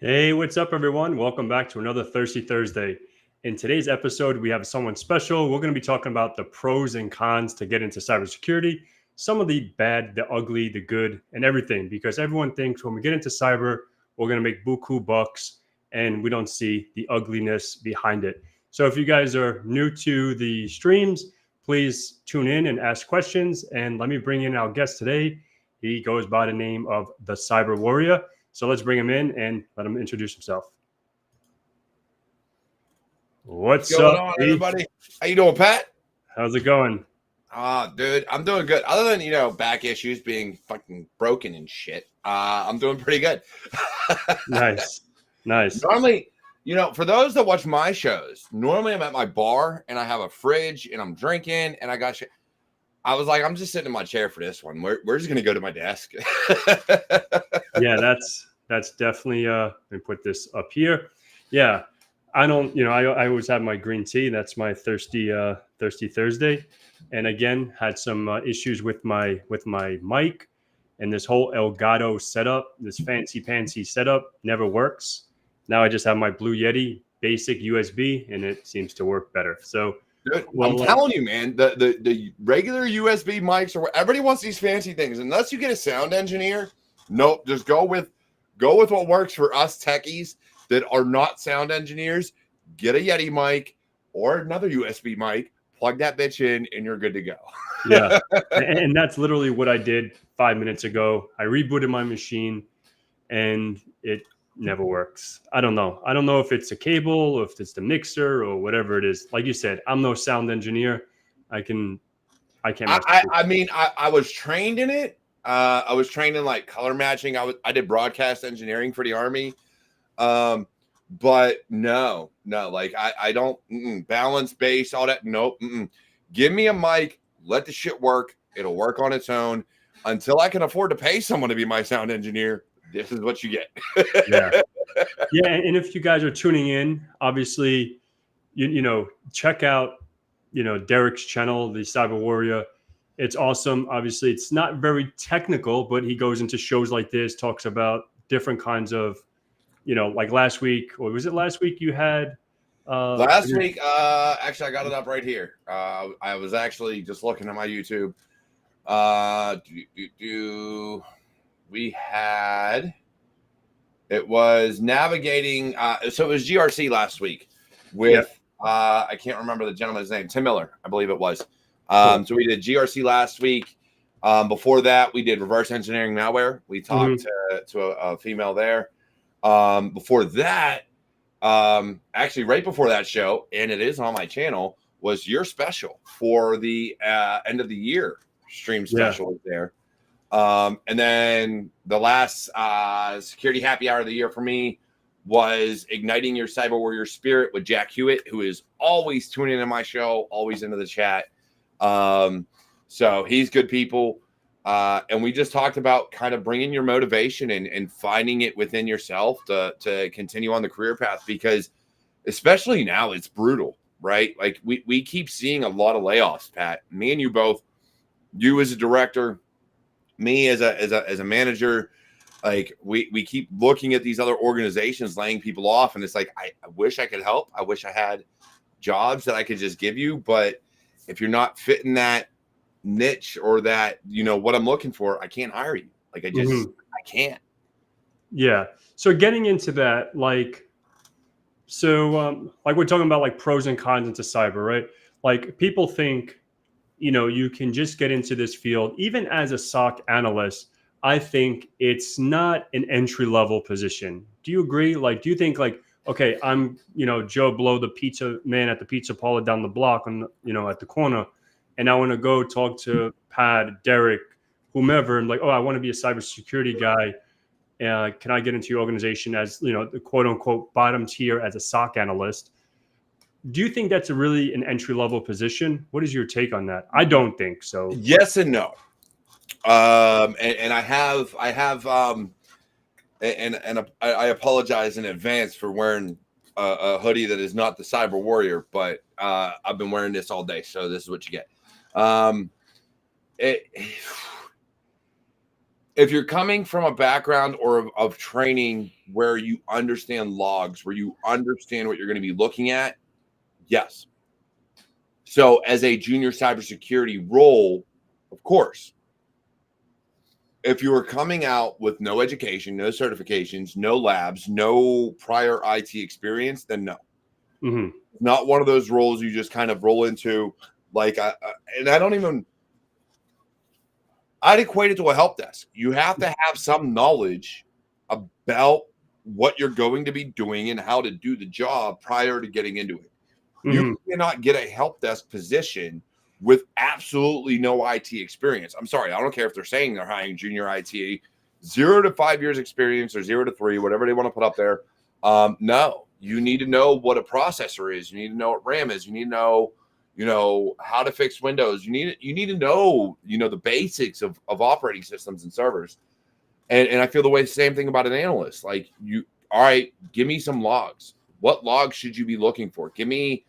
Hey, what's up, everyone? Welcome back to another Thirsty Thursday. In today's episode, we have someone special. We're going to be talking about the pros and cons to get into cybersecurity, some of the bad, the ugly, the good, and everything. Because everyone thinks when we get into cyber, we're going to make buku bucks, and we don't see the ugliness behind it. So if you guys are new to the streams, please tune in and ask questions. And let me bring in our guest today. He goes by the name of the Cyber Warrior. So let's bring him in and let him introduce himself. What's going up, on, Pete? everybody? How you doing, Pat? How's it going? Dude, I'm doing good. Other than, back issues being fucking broken and shit, I'm doing pretty good. Nice. Normally, for those that watch my shows, normally I'm at my bar and I have a fridge and I'm drinking and I got shit. I was like, I'm just sitting in my chair for this one. We're just gonna go to my desk. Yeah, that's definitely let me put this up here. Yeah. I don't, I always have my green tea. That's my thirsty Thursday. And again, had some issues with my mic, and this whole Elgato setup, this fancy pantsy setup never works. Now I just have my Blue Yeti basic USB and it seems to work better. So Dude, I'm telling you, man, the regular USB mics or everybody wants these fancy things. Unless you get a sound engineer, nope, just go with what works for us techies that are not sound engineers. Get a Yeti mic or another USB mic, plug that bitch in, and you're good to go. Yeah. And that's literally what I did 5 minutes ago. I rebooted my machine and it never works. I don't know. I don't know if it's a cable or if it's the mixer or whatever it is. Like you said, I'm no sound engineer. I can't. I was trained in it. I was trained in like color matching. I did broadcast engineering for the Army. But no, like I don't balance bass, all that. Nope. Give me a mic. Let the shit work. It'll work on its own until I can afford to pay someone to be my sound engineer. This is what you get. Yeah. And if you guys are tuning in, obviously, check out, Derek's channel, the Cyber Warrior. It's awesome. Obviously, it's not very technical, but he goes into shows like this, talks about different kinds of, like last week, or was it llast week you had? Last week, actually, I got it up right here. I was actually just looking at my YouTube. It was navigating. So it was GRC last week with, I can't remember the gentleman's name, Tim Miller, I believe it was. Cool. So we did GRC last week. Before that, we did reverse engineering malware. We talked to a female there. Before that, actually right before that show, and it is on my channel, was your special for the end of the year stream special was there. And then the last security happy hour of the year for me was igniting your cyber warrior spirit with Jack Hewitt, who is always tuning in my show, always into the chat. So he's good people. And we just talked about kind of bringing your motivation and finding it within yourself to continue on the career path, because especially now it's brutal, right? Like we keep seeing a lot of layoffs, Pat, me and you both, you as a director, me as a manager. Like we keep looking at these other organizations laying people off, and it's like, I wish I could help. I wish I had jobs that I could just give you, but if you're not fitting that niche or that, what I'm looking for, I can't hire you. Like I can't. Yeah. So getting into that, like we're talking about like pros and cons into cyber, right? Like people think, you can just get into this field. Even as a SOC analyst, I think it's not an entry level position. Do you agree? Like, do you think like, okay, I'm, Joe Blow, the pizza man at the pizza parlor down the block on, at the corner, and I want to go talk to Pat, Derek, whomever, and like, oh, I want to be a cybersecurity guy. Can I get into your organization as, the quote unquote bottom tier as a SOC analyst? Do you think that's really an entry level position? What is your take on that? I don't think so. Yes and no. And I apologize in advance for wearing a hoodie that is not the Cyber Warrior, but I've been wearing this all day, so this is what you get. if you're coming from a background or of training where you understand logs, where you understand what you're going to be looking at, yes. So as a junior cybersecurity role, of course, if you were coming out with no education, no certifications, no labs, no prior IT experience, then no. Mm-hmm. Not one of those roles you just kind of roll into. Like, and I don't even, I'd equate it to a help desk. You have to have some knowledge about what you're going to be doing and how to do the job prior to getting into it. You cannot get a help desk position with absolutely no IT experience. I'm sorry, I don't care if they're saying they're hiring junior IT, 0 to 5 years experience or 0 to 3, whatever they want to put up there. No, you need to know what a processor is. You need to know what RAM is. You need to know, how to fix Windows. You need to know, the basics of operating systems and servers. And I feel the same thing about an analyst. Like, all right, give me some logs. What logs should you be looking for? Give me,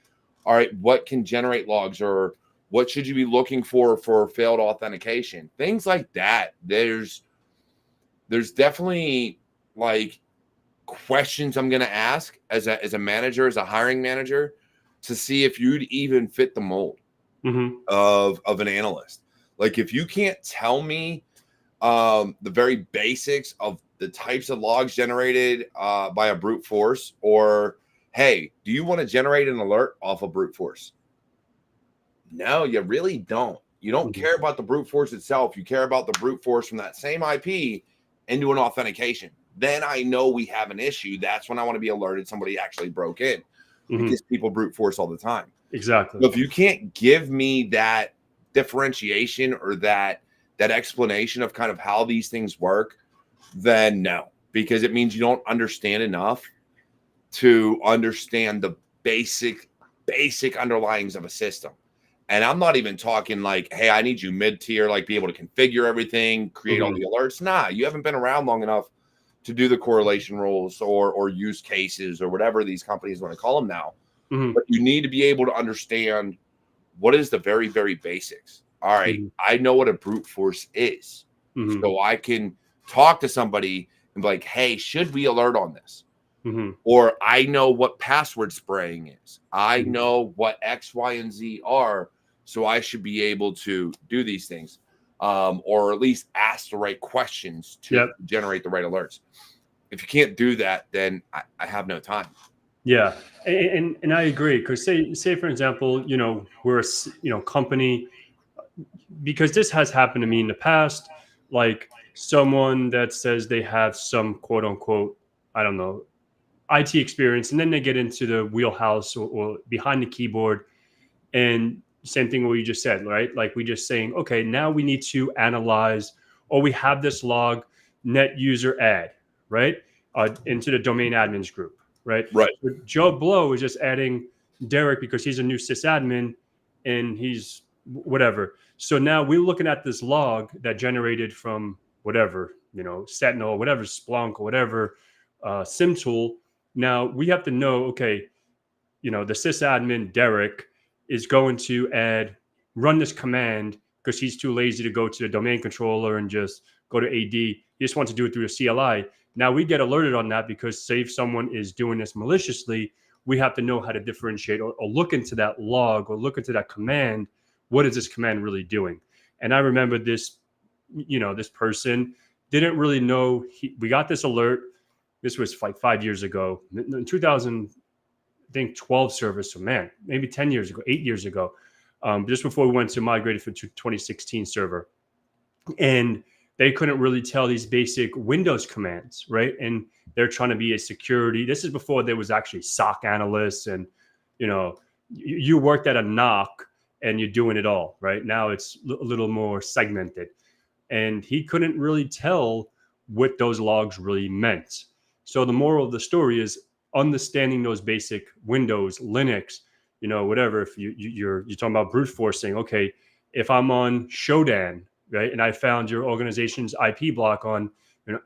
all right, what can generate logs, or what should you be looking for failed authentication? Things like that. There's definitely like questions I'm going to ask as a manager, as a hiring manager, to see if you'd even fit the mold of an analyst. Like, if you can't tell me the very basics of the types of logs generated by a brute force, or hey, do you want to generate an alert off of brute force? No, you really don't. You don't care about the brute force itself. You care about the brute force from that same IP into an authentication. Then I know we have an issue. That's when I want to be alerted somebody actually broke in, because people brute force all the time. Exactly. So if you can't give me that differentiation or that explanation of kind of how these things work, then no, because it means you don't understand enough to understand the basic underlyings of a system. And I'm not even talking like, hey, I need you mid-tier, like be able to configure everything, create all the alerts. Nah, you haven't been around long enough to do the correlation rules or use cases or whatever these companies want to call them now. But you need to be able to understand what is the very, very basics. All right, I know what a brute force is. So I can talk to somebody and be like, hey, should we alert on this? Or I know what password spraying is. I know what X, Y, and Z are. So I should be able to do these things, or at least ask the right questions to generate the right alerts. If you can't do that, then I have no time. Yeah, and I agree, because say for example, we're a company, because this has happened to me in the past, like someone that says they have some quote unquote, I don't know, IT experience, and then they get into the wheelhouse or behind the keyboard, and same thing what you just said, right? Like we just saying, okay, now we need to analyze, or we have this log, net user add, right, into the domain admins group, right? Right. So Joe Blow is just adding Derek because he's a new sysadmin and he's whatever. So now we're looking at this log that generated from whatever, Sentinel, whatever, Splunk, or whatever SIM tool. Now we have to know, okay, the sysadmin Derek is going to run this command because he's too lazy to go to the domain controller and just go to AD. He just wants to do it through a CLI. Now we get alerted on that, because say if someone is doing this maliciously, we have to know how to differentiate or look into that log or look into that command. What is this command really doing? And I remember this, this person didn't really know. We got this alert. This was like 5 years ago, in 2000. I think 12 service, so man, maybe 10 years ago, 8 years ago, just before we went to migrated for 2016 server. And they couldn't really tell these basic Windows commands, right? And they're trying to be a security. This is before there was actually SOC analysts, and, you worked at a NOC and you're doing it all, right? Now it's a little more segmented. And he couldn't really tell what those logs really meant. So the moral of the story is understanding those basic Windows, Linux, whatever. If you're talking about brute forcing, okay, if I'm on Shodan, right, and I found your organization's IP block on,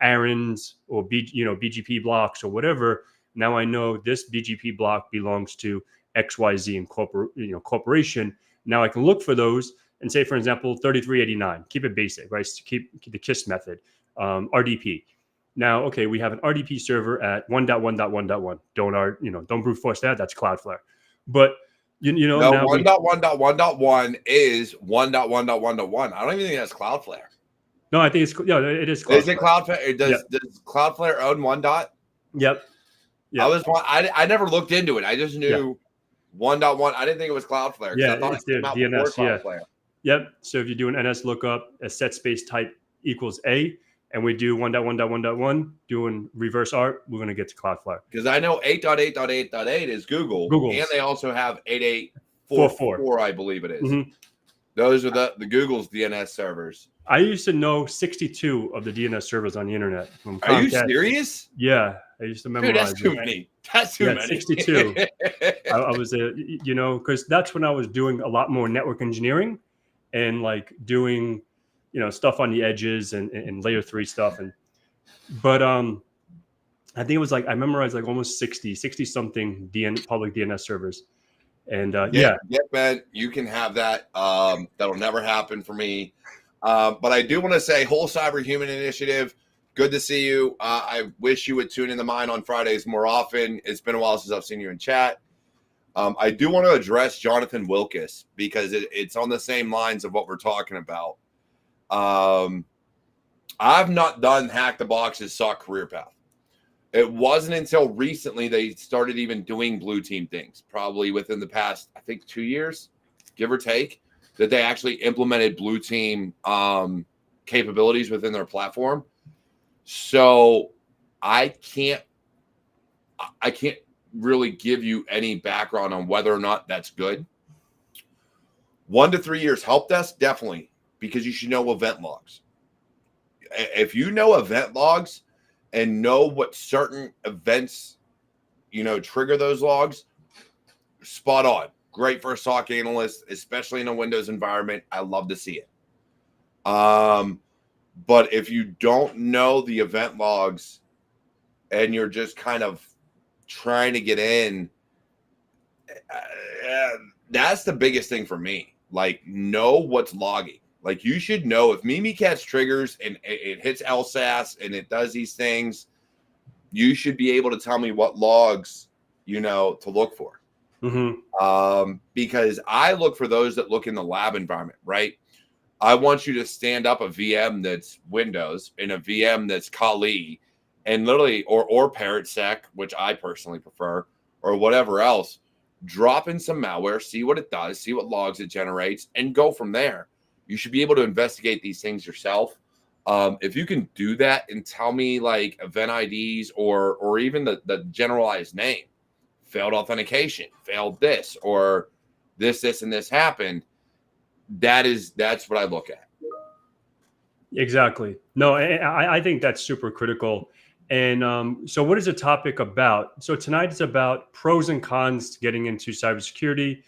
Aaron's or BGP blocks or whatever, now I know this BGP block belongs to XYZ and corporation. Now I can look for those and say, for example, 3389. Keep it basic, right? Keep the KISS method. RDP. Now, okay, we have an RDP server at 1.1.1.1. Don't brute force that. That's Cloudflare. But No, now 1.1.1.1 is 1.1.1.1. I don't even think that's Cloudflare. no, I think it is Cloudflare. Is it Cloudflare? Does Cloudflare own 1. Yep. I never looked into it. I just knew 1.1. I didn't think it was Cloudflare. Yeah, I thought it's it came the out DNS. before Cloudflare. Yep. So if you do an NS lookup, a set space type equals A, and we do 1.1.1.1, doing reverse ARP, we're going to get to Cloudflare. Because I know 8.8.8.8 is Google's. And they also have 8844, I believe it is. Mm-hmm. Those are the Google's DNS servers. I used to know 62 of the DNS servers on the internet. From Comcast. Are you serious? Yeah, I used to memorize. Dude, that's too many. That's too many. 62. I was because that's when I was doing a lot more network engineering and like doing, stuff on the edges and layer 3 stuff. But I think it was like I memorized like almost 60 something public DNS servers. And Ben, you can have that. That'll never happen for me. But I do want to say, whole Cyber Human Initiative, good to see you. I wish you would tune in to mine on Fridays more often. It's been a while since I've seen you in chat. I do want to address Jonathan Wilkes because it's on the same lines of what we're talking about. I've not done Hack the Box's SOC career path. It wasn't until recently they started even doing blue team things, probably within the past, I think, 2 years, give or take, that they actually implemented blue team capabilities within their platform. So I can't really give you any background on whether or not that's good. 1 to 3 years help desk, definitely, because you should know event logs. If you know event logs and know what certain events, trigger those logs, spot on. Great for a SOC analyst, especially in a Windows environment. I love to see it. But if you don't know the event logs and you're just kind of trying to get in, that's the biggest thing for me. Like, know what's logging. Like, you should know if Mimikatz triggers and it hits LSAS and it does these things, you should be able to tell me what logs, to look for. Mm-hmm. Because I look for those that look in the lab environment, right? I want you to stand up a VM that's Windows and a VM that's Kali and literally, or ParrotSec, which I personally prefer, or whatever else, drop in some malware, see what it does, see what logs it generates, and go from there. You should be able to investigate these things yourself. If you can do that and tell me like event IDs or even the generalized name, failed authentication, failed this, or this, and this happened, that's what I look at. Exactly. No, I think that's super critical. And so what is the topic about? So tonight is about pros and cons to getting into cybersecurity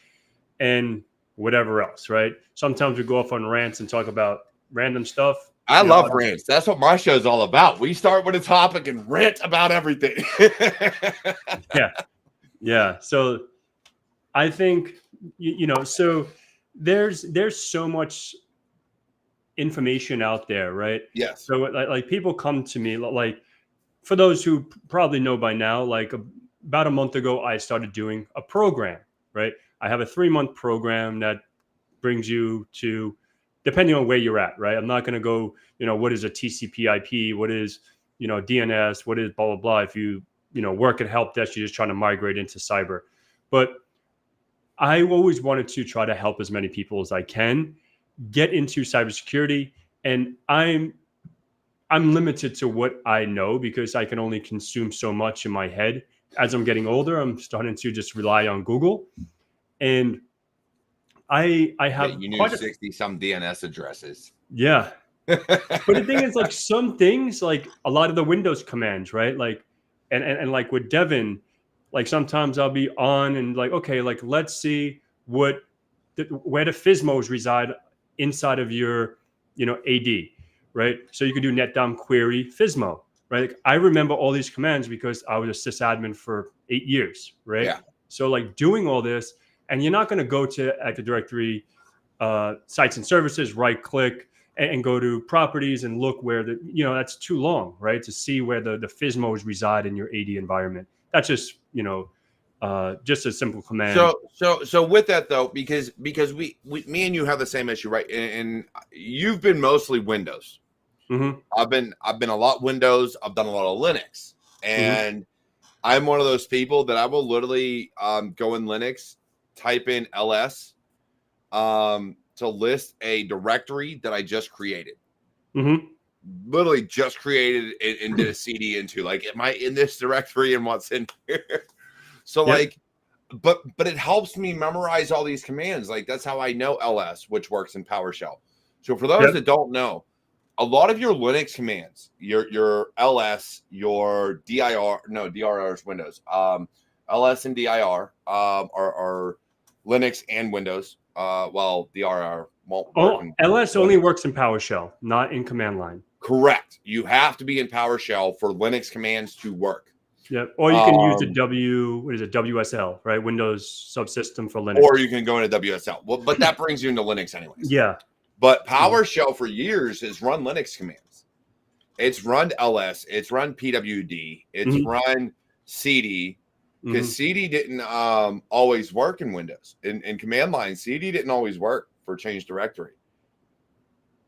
and whatever else, right? Sometimes we go off on rants and talk about random stuff. I love rants. That's what my show's all about. We start with a topic and rant about everything. Yeah. So I think, so there's so much information out there, right? Yes. So like people come to me, like for those who probably know by now, like about a month ago, I started doing a program, right? I have a 3-month program that brings you to, depending on where you're at, right? I'm not going to go, what is a TCP IP? What is, DNS? What is blah, blah, blah. If you, work at help desk, you're just trying to migrate into cyber. But I always wanted to try to help as many people as I can get into cybersecurity. And I'm limited to what I know because I can only consume so much in my head. As I'm getting older, I'm starting to just rely on Google. And I have you knew 60 some DNS addresses. Yeah. But the thing is, like, some things, like a lot of the Windows commands, right? Like, and like with Devin, like sometimes I'll be on and like, okay, like let's see where the FSMOs reside inside of your, AD, right? So you can do netdom query FSMO, right? Like, I remember all these commands because I was a sysadmin for 8 years, right? Yeah. So like doing all this, and you're not going to go to Active Directory sites and services, right click and go to properties and look where that's too long, right? To see where the FSMOs reside in your AD environment. That's just, just a simple command. So with that though, because we me and you have the same issue, right? And you've been mostly Windows. Mm-hmm. I've been a lot Windows. I've done a lot of Linux, and I'm one of those people that I will literally go in Linux, type in ls to list a directory that I just created. Mm-hmm. Literally just created and did a CD into, like, am I in this directory and what's in here? So like, but it helps me memorize all these commands. Like, that's how I know ls, which works in PowerShell. So for those that don't know, a lot of your Linux commands, your ls, your dir, no, dir is Windows. Ls and dir are Linux and Windows. Well, dir won't work. LS only works in PowerShell, not in command line. Correct. You have to be in PowerShell for Linux commands to work. Yep. Or you can use the WSL, right? Windows subsystem for Linux. Or you can go into WSL. Well, but that brings you into Linux anyways. Yeah. But PowerShell for years has run Linux commands. It's run ls. It's run pwd. It's run cd. Because CD didn't always work in Windows. In command line, CD didn't always work for change directory,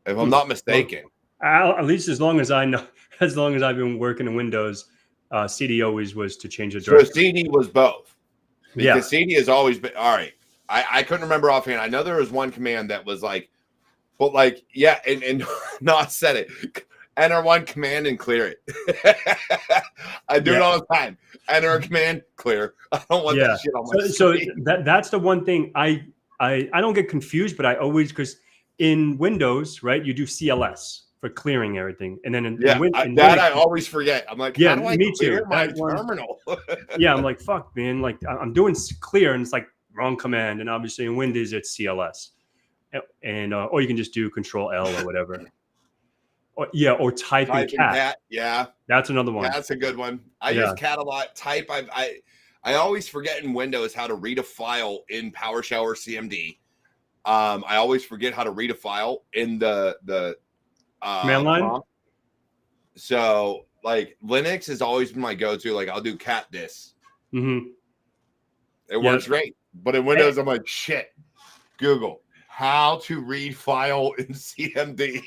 if I'm not mistaken. Well, at least as long as I know, as long as I've been working in Windows, CD always was to change the directory. So CD was both. Because CD has always been, all right. I couldn't remember offhand. I know there was one command that was like, but like, yeah, and not said it. Enter one command and clear it. I do it all the time. Enter a command, clear. I don't want that shit on my screen. So that's the one thing I don't get confused, but I always, because in Windows, right, you do CLS for clearing everything, and then in Linux, I always forget. I'm like, how do I clear my terminal? I'm like, fuck, man. Like, I'm doing clear, and it's like wrong command, and obviously in Windows it's CLS, and or you can just do Control L or whatever. Or type in cat. Yeah, that's another one. That's a good one. I use cat a lot. Type. I always forget in Windows how to read a file in PowerShell or CMD. I always forget how to read a file in the command line. Prompt. So like Linux has always been my go-to. Like I'll do cat this. It works great. But in Windows, I'm like, shit. Google. How to read file in CMD.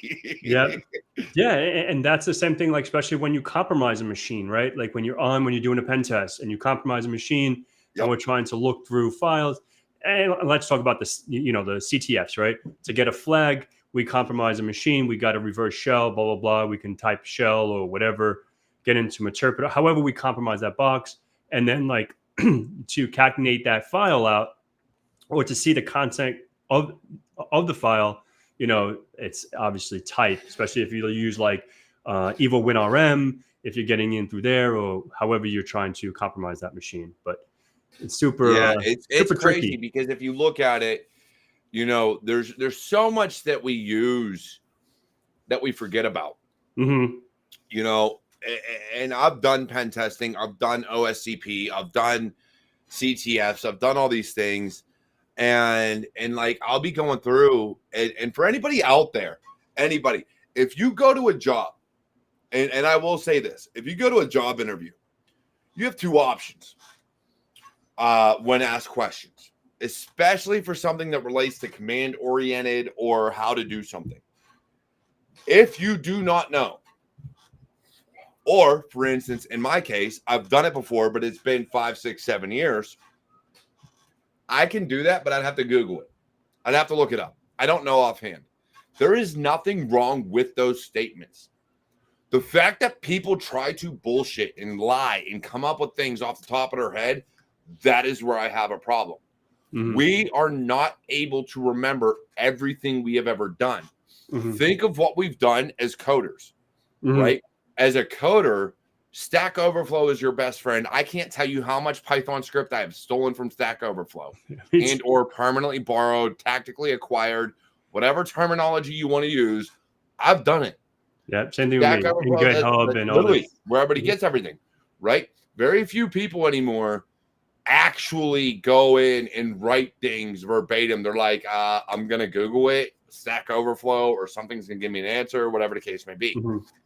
And that's the same thing, like especially when you compromise a machine, right? Like when you're doing a pen test and you compromise a machine and we're trying to look through files. And let's talk about this, the CTFs, right? To get a flag, we compromise a machine, we got a reverse shell, blah, blah, blah. We can type shell or whatever, get into interpreter. However, we compromise that box, and then like to concatenate that file out or to see the content of the file, it's obviously tight, especially if you use like Evo WinRM, if you're getting in through there, or however you're trying to compromise that machine. But it's super it's super crazy tricky. Because if you look at it, there's so much that we use that we forget about. And I've done pen testing, I've done OSCP, I've done CTFs, I've done all these things. And like I'll be going through, and for anybody out there, if you go to a job, and I will say this, if you go to a job interview, you have two options when asked questions, especially for something that relates to command oriented or how to do something. If you do not know, or for instance, in my case, I've done it before, but it's been 5, 6, 7 years. I can do that, but I'd have to Google it. I'd have to look it up. I don't know offhand. There is nothing wrong with those statements. The fact that people try to bullshit and lie and come up with things off the top of their head, that is where I have a problem. We are not able to remember everything we have ever done. Think of what we've done as coders, right? As a coder, Stack Overflow is your best friend. I can't tell you how much Python script I have stolen from Stack Overflow and or permanently borrowed, tactically acquired, whatever terminology you want to use. I've done it. Yeah, same thing with me. In GitHub and all this. Where everybody gets everything, right? Very few people anymore actually go in and write things verbatim. They're like, I'm going to Google it, Stack Overflow, or something's going to give me an answer, whatever the case may be.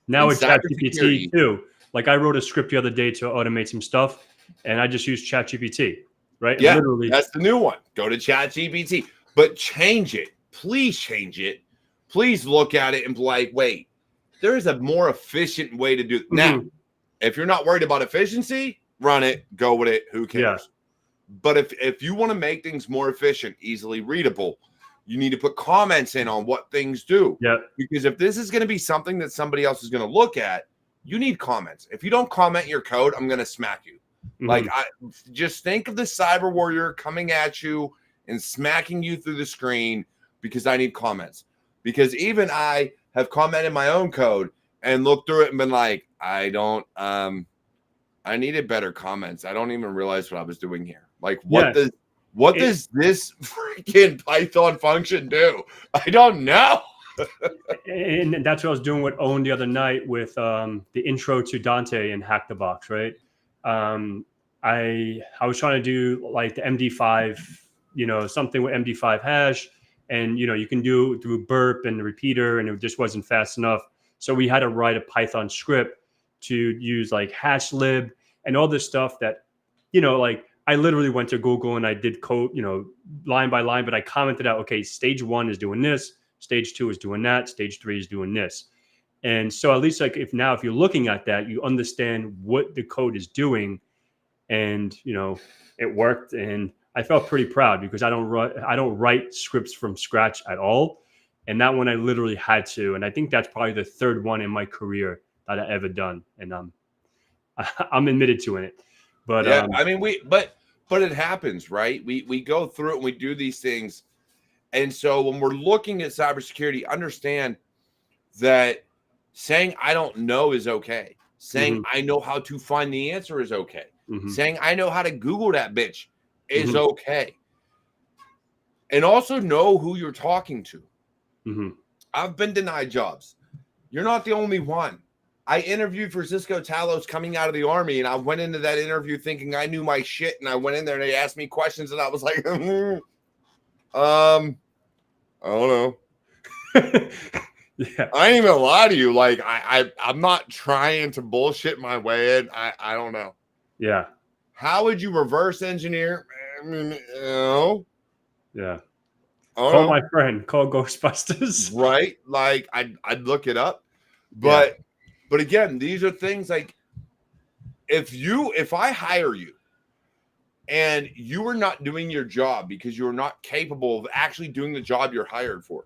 Now In with ChatGPT too, like I wrote a script the other day to automate some stuff, and I just used ChatGPT, right? Yeah, Literally, that's the new one. Go to ChatGPT, but change it. Please change it. Please look at it and be like, wait, there is a more efficient way to do it. Now, if you're not worried about efficiency, run it, go with it. Who cares? Yeah. But if you want to make things more efficient, easily readable, you need to put comments in on what things do. Yeah. Because if this is going to be something that somebody else is going to look at, you need comments. If you don't comment your code, I'm going to smack you. Like, I just think of the cyber warrior coming at you and smacking you through the screen because I need comments. Because even I have commented my own code and looked through it and been like, I needed better comments. I don't even realize what I was doing here. Like, what does this freaking Python function do? I don't know. And that's what I was doing with Owen the other night with the intro to Dante and Hack the Box, right? I was trying to do like the MD5, something with MD5 hash, and you can do through burp and the repeater, and it just wasn't fast enough. So we had to write a Python script to use like hash lib and all this stuff that, like I literally went to Google and I did code, line by line, but I commented out, okay, stage 1 is doing this, stage 2 is doing that, stage 3 is doing this. And so at least like if you're looking at that, you understand what the code is doing, and it worked, and I felt pretty proud because I don't write scripts from scratch at all. And that one I literally had to, and I think that's probably the third one in my career that I ever done, and I'm admitted to it. But yeah, I mean but it happens, right? We go through it and we do these things. And so when we're looking at cybersecurity, understand that saying I don't know is okay. Saying I know how to find the answer is okay. Saying I know how to Google that bitch is okay. And also know who you're talking to. I've been denied jobs. You're not the only one. I interviewed for Cisco Talos coming out of the Army, and I went into that interview thinking I knew my shit, and I went in there and they asked me questions, and I was like, I don't know. Yeah. I ain't even gonna lie to you. Like, I'm not trying to bullshit my way in. I don't know. Yeah. How would you reverse engineer? I mean, Yeah. Call my friend. Call Ghostbusters. Right? Like, I'd look it up. But again, these are things like if I hire you and you are not doing your job because you're not capable of actually doing the job you're hired for,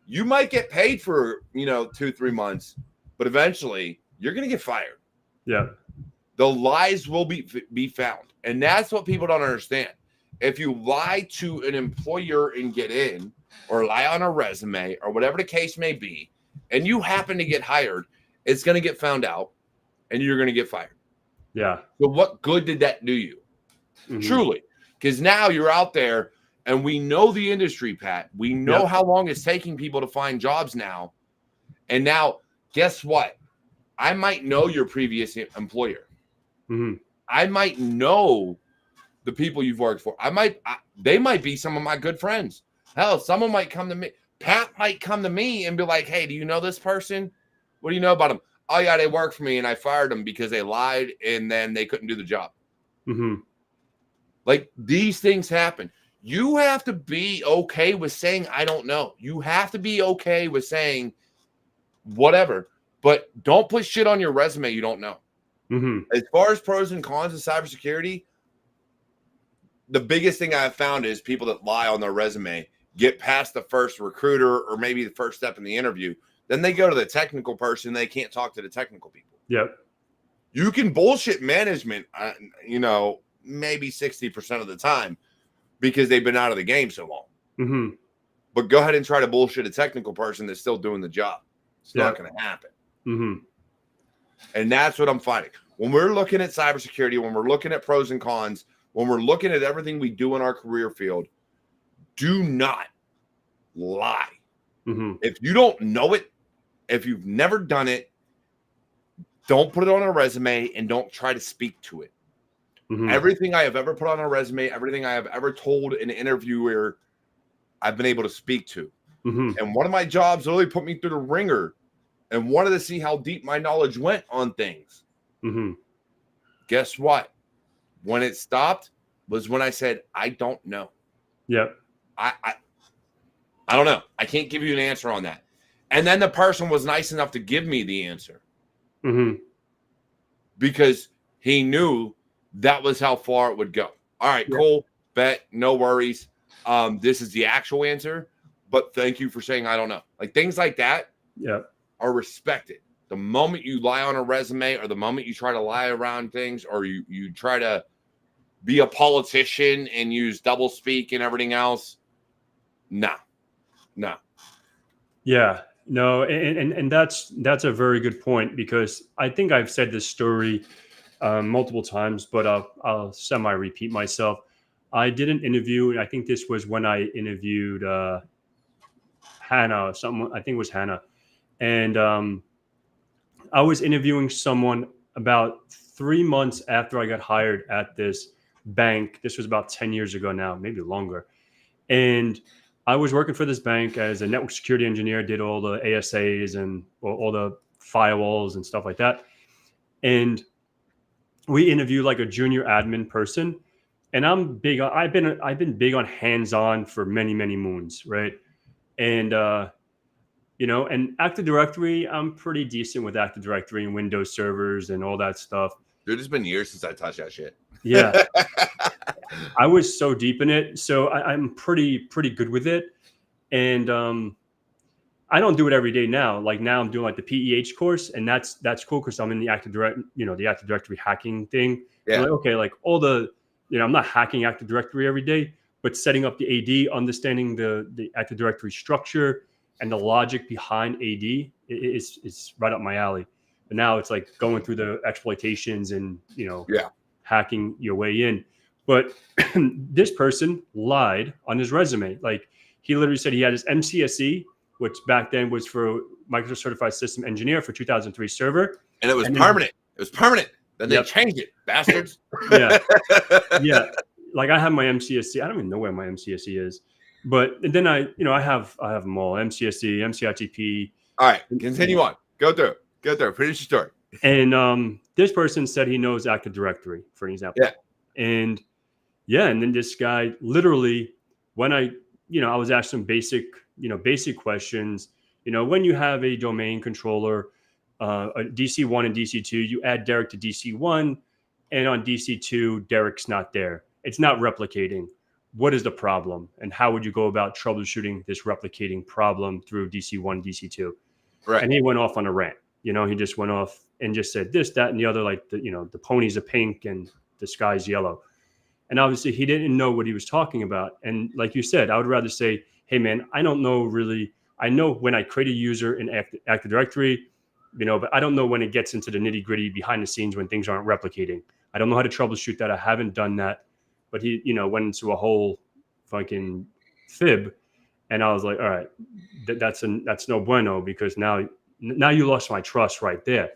you might get paid for 2-3 months, but eventually you're going to get fired. Yeah. The lies will be found. And that's what people don't understand. If you lie to an employer and get in, or lie on a resume, or whatever the case may be, and you happen to get hired, it's going to get found out and you're going to get fired. Yeah. So what good did that do you? Truly. Because now you're out there and we know the industry, Pat. We know how long it's taking people to find jobs now. And now, guess what? I might know your previous employer. I might know the people you've worked for. They might be some of my good friends. Hell, someone might come to me. Pat might come to me and be like, hey, do you know this person? What do you know about them? Oh, yeah, they work for me, and I fired them because they lied, and then they couldn't do the job. Like, these things happen. You have to be okay with saying, I don't know. You have to be okay with saying whatever, but don't put shit on your resume you don't know. As far as pros and cons of cybersecurity, the biggest thing I've found is people that lie on their resume get past the first recruiter or maybe the first step in the interview. Then they go to the technical person. They can't talk to the technical people. Yep. You can bullshit management, maybe 60% of the time because they've been out of the game so long. But go ahead and try to bullshit a technical person that's still doing the job. It's not going to happen. And that's what I'm finding. When we're looking at cybersecurity, when we're looking at pros and cons, when we're looking at everything we do in our career field, do not lie. If you don't know it, if you've never done it, don't put it on a resume and don't try to speak to it. Everything I have ever put on a resume, everything I have ever told an interviewer, I've been able to speak to. And one of my jobs really put me through the ringer and wanted to see how deep my knowledge went on things. Guess what? When it stopped was when I said, I don't know. Yep. I don't know. I can't give you an answer on that. And then the person was nice enough to give me the answer. Because he knew that was how far it would go. All right, cool. Bet. No worries. This is the actual answer. But thank you for saying I don't know. Like things like that are respected. The moment you lie on a resume or the moment you try to lie around things or you try to be a politician and use double speak and everything else, no. Yeah, no, and that's a very good point, because I think I've said this story multiple times, but I'll semi-repeat myself. I did an interview. I think this was when I interviewed Hannah, I think it was Hannah. And I was interviewing someone about 3 months after I got hired at this bank. This was about 10 years ago now, maybe longer. And I was working for this bank as a network security engineer, did all the ASAs and all the firewalls and stuff like that. And we interviewed like a junior admin person. And I've been big on hands-on for many, many moons, right? And and Active Directory, I'm pretty decent with Active Directory and Windows servers and all that stuff. Dude, it's been years since I touched that shit. Yeah. I was so deep in it. So I'm pretty good with it. And I don't do it every day now. Like now I'm doing like the PEH course, and that's cool because I'm in the Active Directory hacking thing. Yeah. Like, okay, like all the, I'm not hacking Active Directory every day, but setting up the AD, understanding the Active Directory structure and the logic behind AD is right up my alley. But now it's like going through the exploitations and, hacking your way in. But this person lied on his resume. Like he literally said he had his MCSE, which back then was for Microsoft Certified System Engineer for 2003 server. And it was permanent. It was permanent. Then they changed it, bastards. Yeah. Like I have my MCSE. I don't even know where my MCSE is. But then I have them all: MCSE, MCITP. All right, continue on. Go through. Finish your story. And this person said he knows Active Directory, for an example. And then this guy literally, when I was asked some basic questions. When you have a domain controller, a DC1 and DC2, you add Derek to DC1, and on DC2, Derek's not there. It's not replicating. What is the problem? And how would you go about troubleshooting this replicating problem through DC1, DC2? Right. And he went off on a rant. He just went off and just said this, that, and the other, like the ponies are pink and the sky's yellow. And obviously he didn't know what he was talking about. And like you said, I would rather say, hey man, I don't know really. I know when I create a user in Active Directory, but I don't know when it gets into the nitty gritty behind the scenes when things aren't replicating. I don't know how to troubleshoot that. I haven't done that. But he, went into a whole fucking fib. And I was like, all right, that's no bueno, because now you lost my trust right there.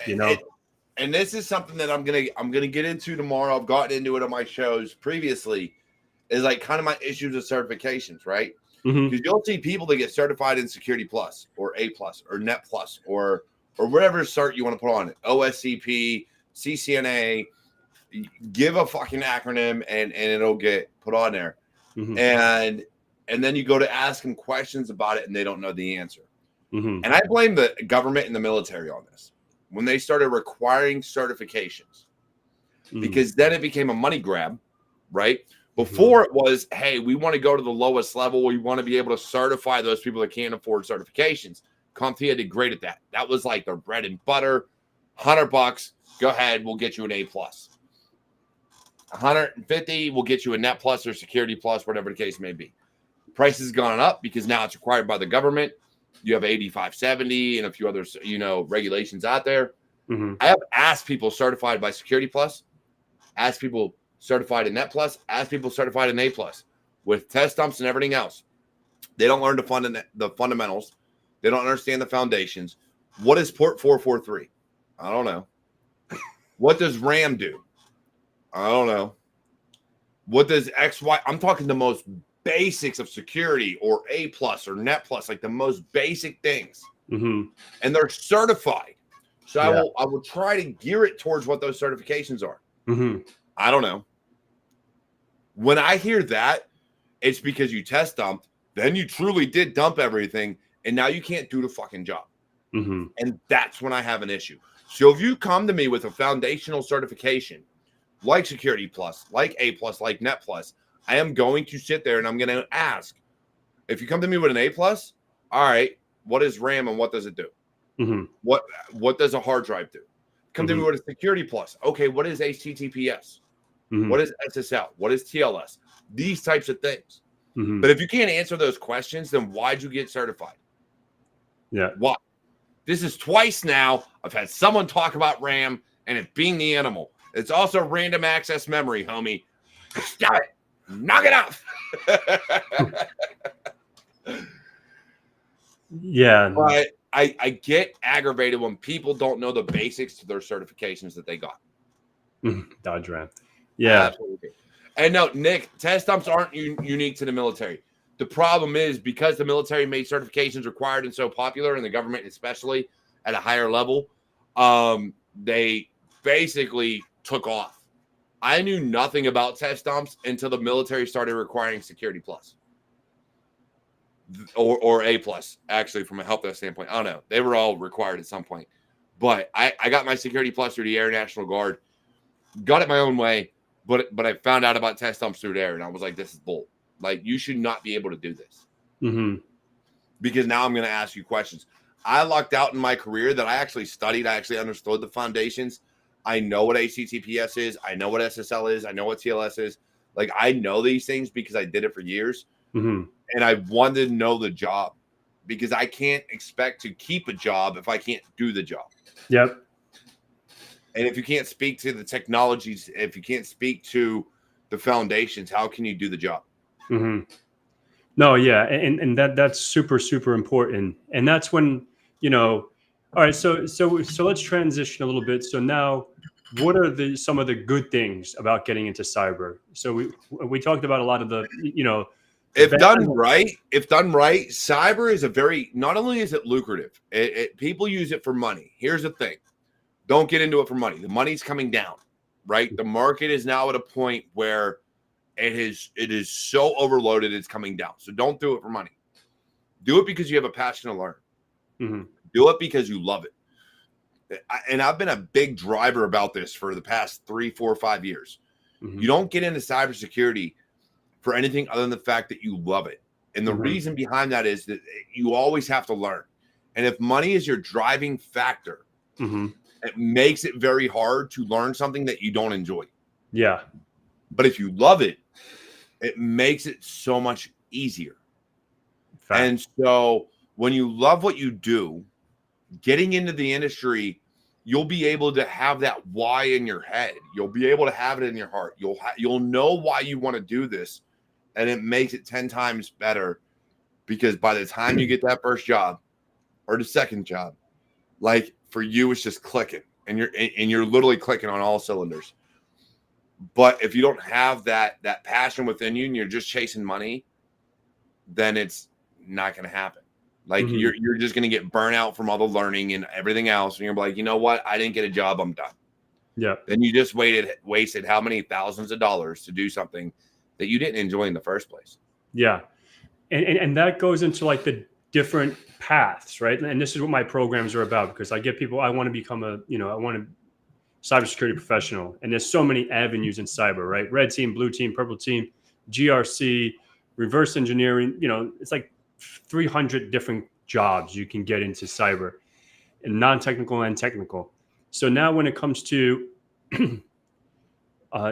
And this is something that I'm gonna get into tomorrow. I've gotten into it on my shows previously, is like kind of my issues with certifications, right? Because you'll see people that get certified in Security Plus or A Plus or Net Plus or whatever cert you want to put on it, OSCP, CCNA. Give a fucking acronym and it'll get put on there. And then you go to ask them questions about it and they don't know the answer. And I blame the government and the military on this when they started requiring certifications, because then it became a money grab, right? Before it was, hey, we want to go to the lowest level. We want to be able to certify those people that can't afford certifications. CompTIA did great at that. That was like their bread and butter. $100, go ahead, we'll get you an A+. 150 will get you a Net Plus or Security Plus, whatever the case may be. Price has gone up because now it's required by the government. You have 8570 and a few other, regulations out there. I have asked people certified by Security Plus, asked people certified in Net Plus, asked people certified in A Plus with test dumps and everything else. They don't learn the fundamentals. They don't understand the foundations. What is port 443? I don't know. What does RAM do? I don't know. What does XY? I'm talking the most basics of security or A plus or Net plus, like the most basic things. Mm-hmm. And they're certified. So Yeah. I will try to gear it towards what those certifications are. Mm-hmm. I don't know. When I hear that, it's because you test dumped, then you truly did dump everything, and now you can't do the fucking job. Mm-hmm. And that's when I have an issue. So if you come to me with a foundational certification, like Security Plus, like A Plus, like Net Plus, I am going to sit there and I'm going to ask. If you come to me with an A Plus, all right, what is RAM and what does it do? Mm-hmm. What does a hard drive do? Come to me with a Security Plus. Okay, what is HTTPS? Mm-hmm. What is SSL? What is TLS? These types of things. Mm-hmm. But if you can't answer those questions, then why'd you get certified? Yeah. Why? This is twice now I've had someone talk about RAM and it being the animal. It's also random access memory, homie. Stop it. Knock it off. Yeah. But I get aggravated when people don't know the basics to their certifications that they got. Dodge RAM. Yeah. Absolutely. And no, Nick, test dumps aren't unique to the military. The problem is because the military made certifications required and so popular, and the government especially at a higher level, they basically took off. I knew nothing about test dumps until the military started requiring Security Plus or A Plus, actually, from a help desk standpoint. I don't know. They were all required at some point. But I got my Security Plus through the Air National Guard, got it my own way, but I found out about test dumps through there, and I was like, this is bull. Like, you should not be able to do this. Mm-hmm. Because now I'm going to ask you questions. I lucked out in my career that I actually studied. I actually understood the foundations. I know what HTTPS is. I know what SSL is. I know what TLS is. Like, I know these things because I did it for years. Mm-hmm. And I wanted to know the job because I can't expect to keep a job if I can't do the job. Yep. And if you can't speak to the technologies, if you can't speak to the foundations, how can you do the job? Mm-hmm. No, yeah, and that's super, super important. And that's when, all right, so let's transition a little bit. So now, what are some of the good things about getting into cyber? So we talked about a lot of the, if done right, cyber is not only is it lucrative, people use it for money. Here's the thing. Don't get into it for money. The money's coming down, right? The market is now at a point where it is so overloaded, it's coming down. So don't do it for money. Do it because you have a passion to learn. Mm-hmm. Do it because you love it. And I've been a big driver about this for the past 3, 4, 5 years. Mm-hmm. You don't get into cybersecurity for anything other than the fact that you love it. And the reason behind that is that you always have to learn. And if money is your driving factor, it makes it very hard to learn something that you don't enjoy. Yeah. But if you love it, it makes it so much easier. Fact. And so when you love what you do, getting into the industry, you'll be able to have that why in your head. You'll be able to have it in your heart. You'll know why you want to do this, and it makes it 10 times better because by the time you get that first job or the second job, like for you, it's just clicking, and you're literally clicking on all cylinders. But if you don't have that passion within you and you're just chasing money, then it's not going to happen. Like you're just going to get burnout from all the learning and everything else. And you're like, you know what? I didn't get a job. I'm done. Yeah. Then you just wasted how many thousands of dollars to do something that you didn't enjoy in the first place. Yeah. And that goes into like the different paths, right? And this is what my programs are about, because I get people, I want to become I want to cybersecurity professional. And there's so many avenues in cyber, right? Red team, blue team, purple team, GRC, reverse engineering, it's like 300 different jobs you can get into cyber, and non-technical and technical. So now when it comes to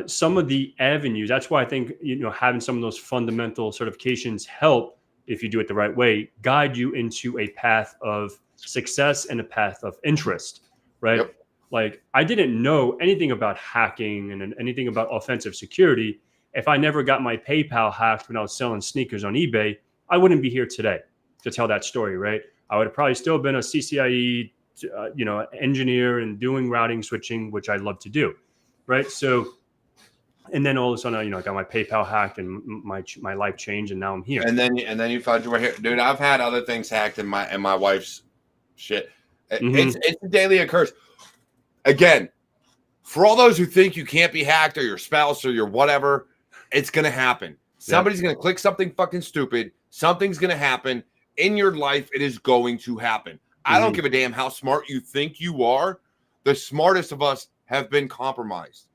some of the avenues, that's why I think, having some of those fundamental certifications help, if you do it the right way, guide you into a path of success and a path of interest, right? Yep. Like, I didn't know anything about hacking and anything about offensive security. If I never got my PayPal hacked when I was selling sneakers on eBay, I wouldn't be here today to tell that story, right? I would have probably still been a CCIE, engineer and doing routing switching, which I love to do, right? So And then all of a sudden, I got my PayPal hacked and my life changed, and now I'm here. And then you found your way here, dude. I've had other things hacked in my wife's shit. It's a daily occurrence. Again, for all those who think you can't be hacked or your spouse or your whatever, it's gonna happen. Somebody's gonna click something fucking stupid. Something's gonna happen in your life. It is going to happen. I don't give a damn how smart you think you are. The smartest of us have been compromised.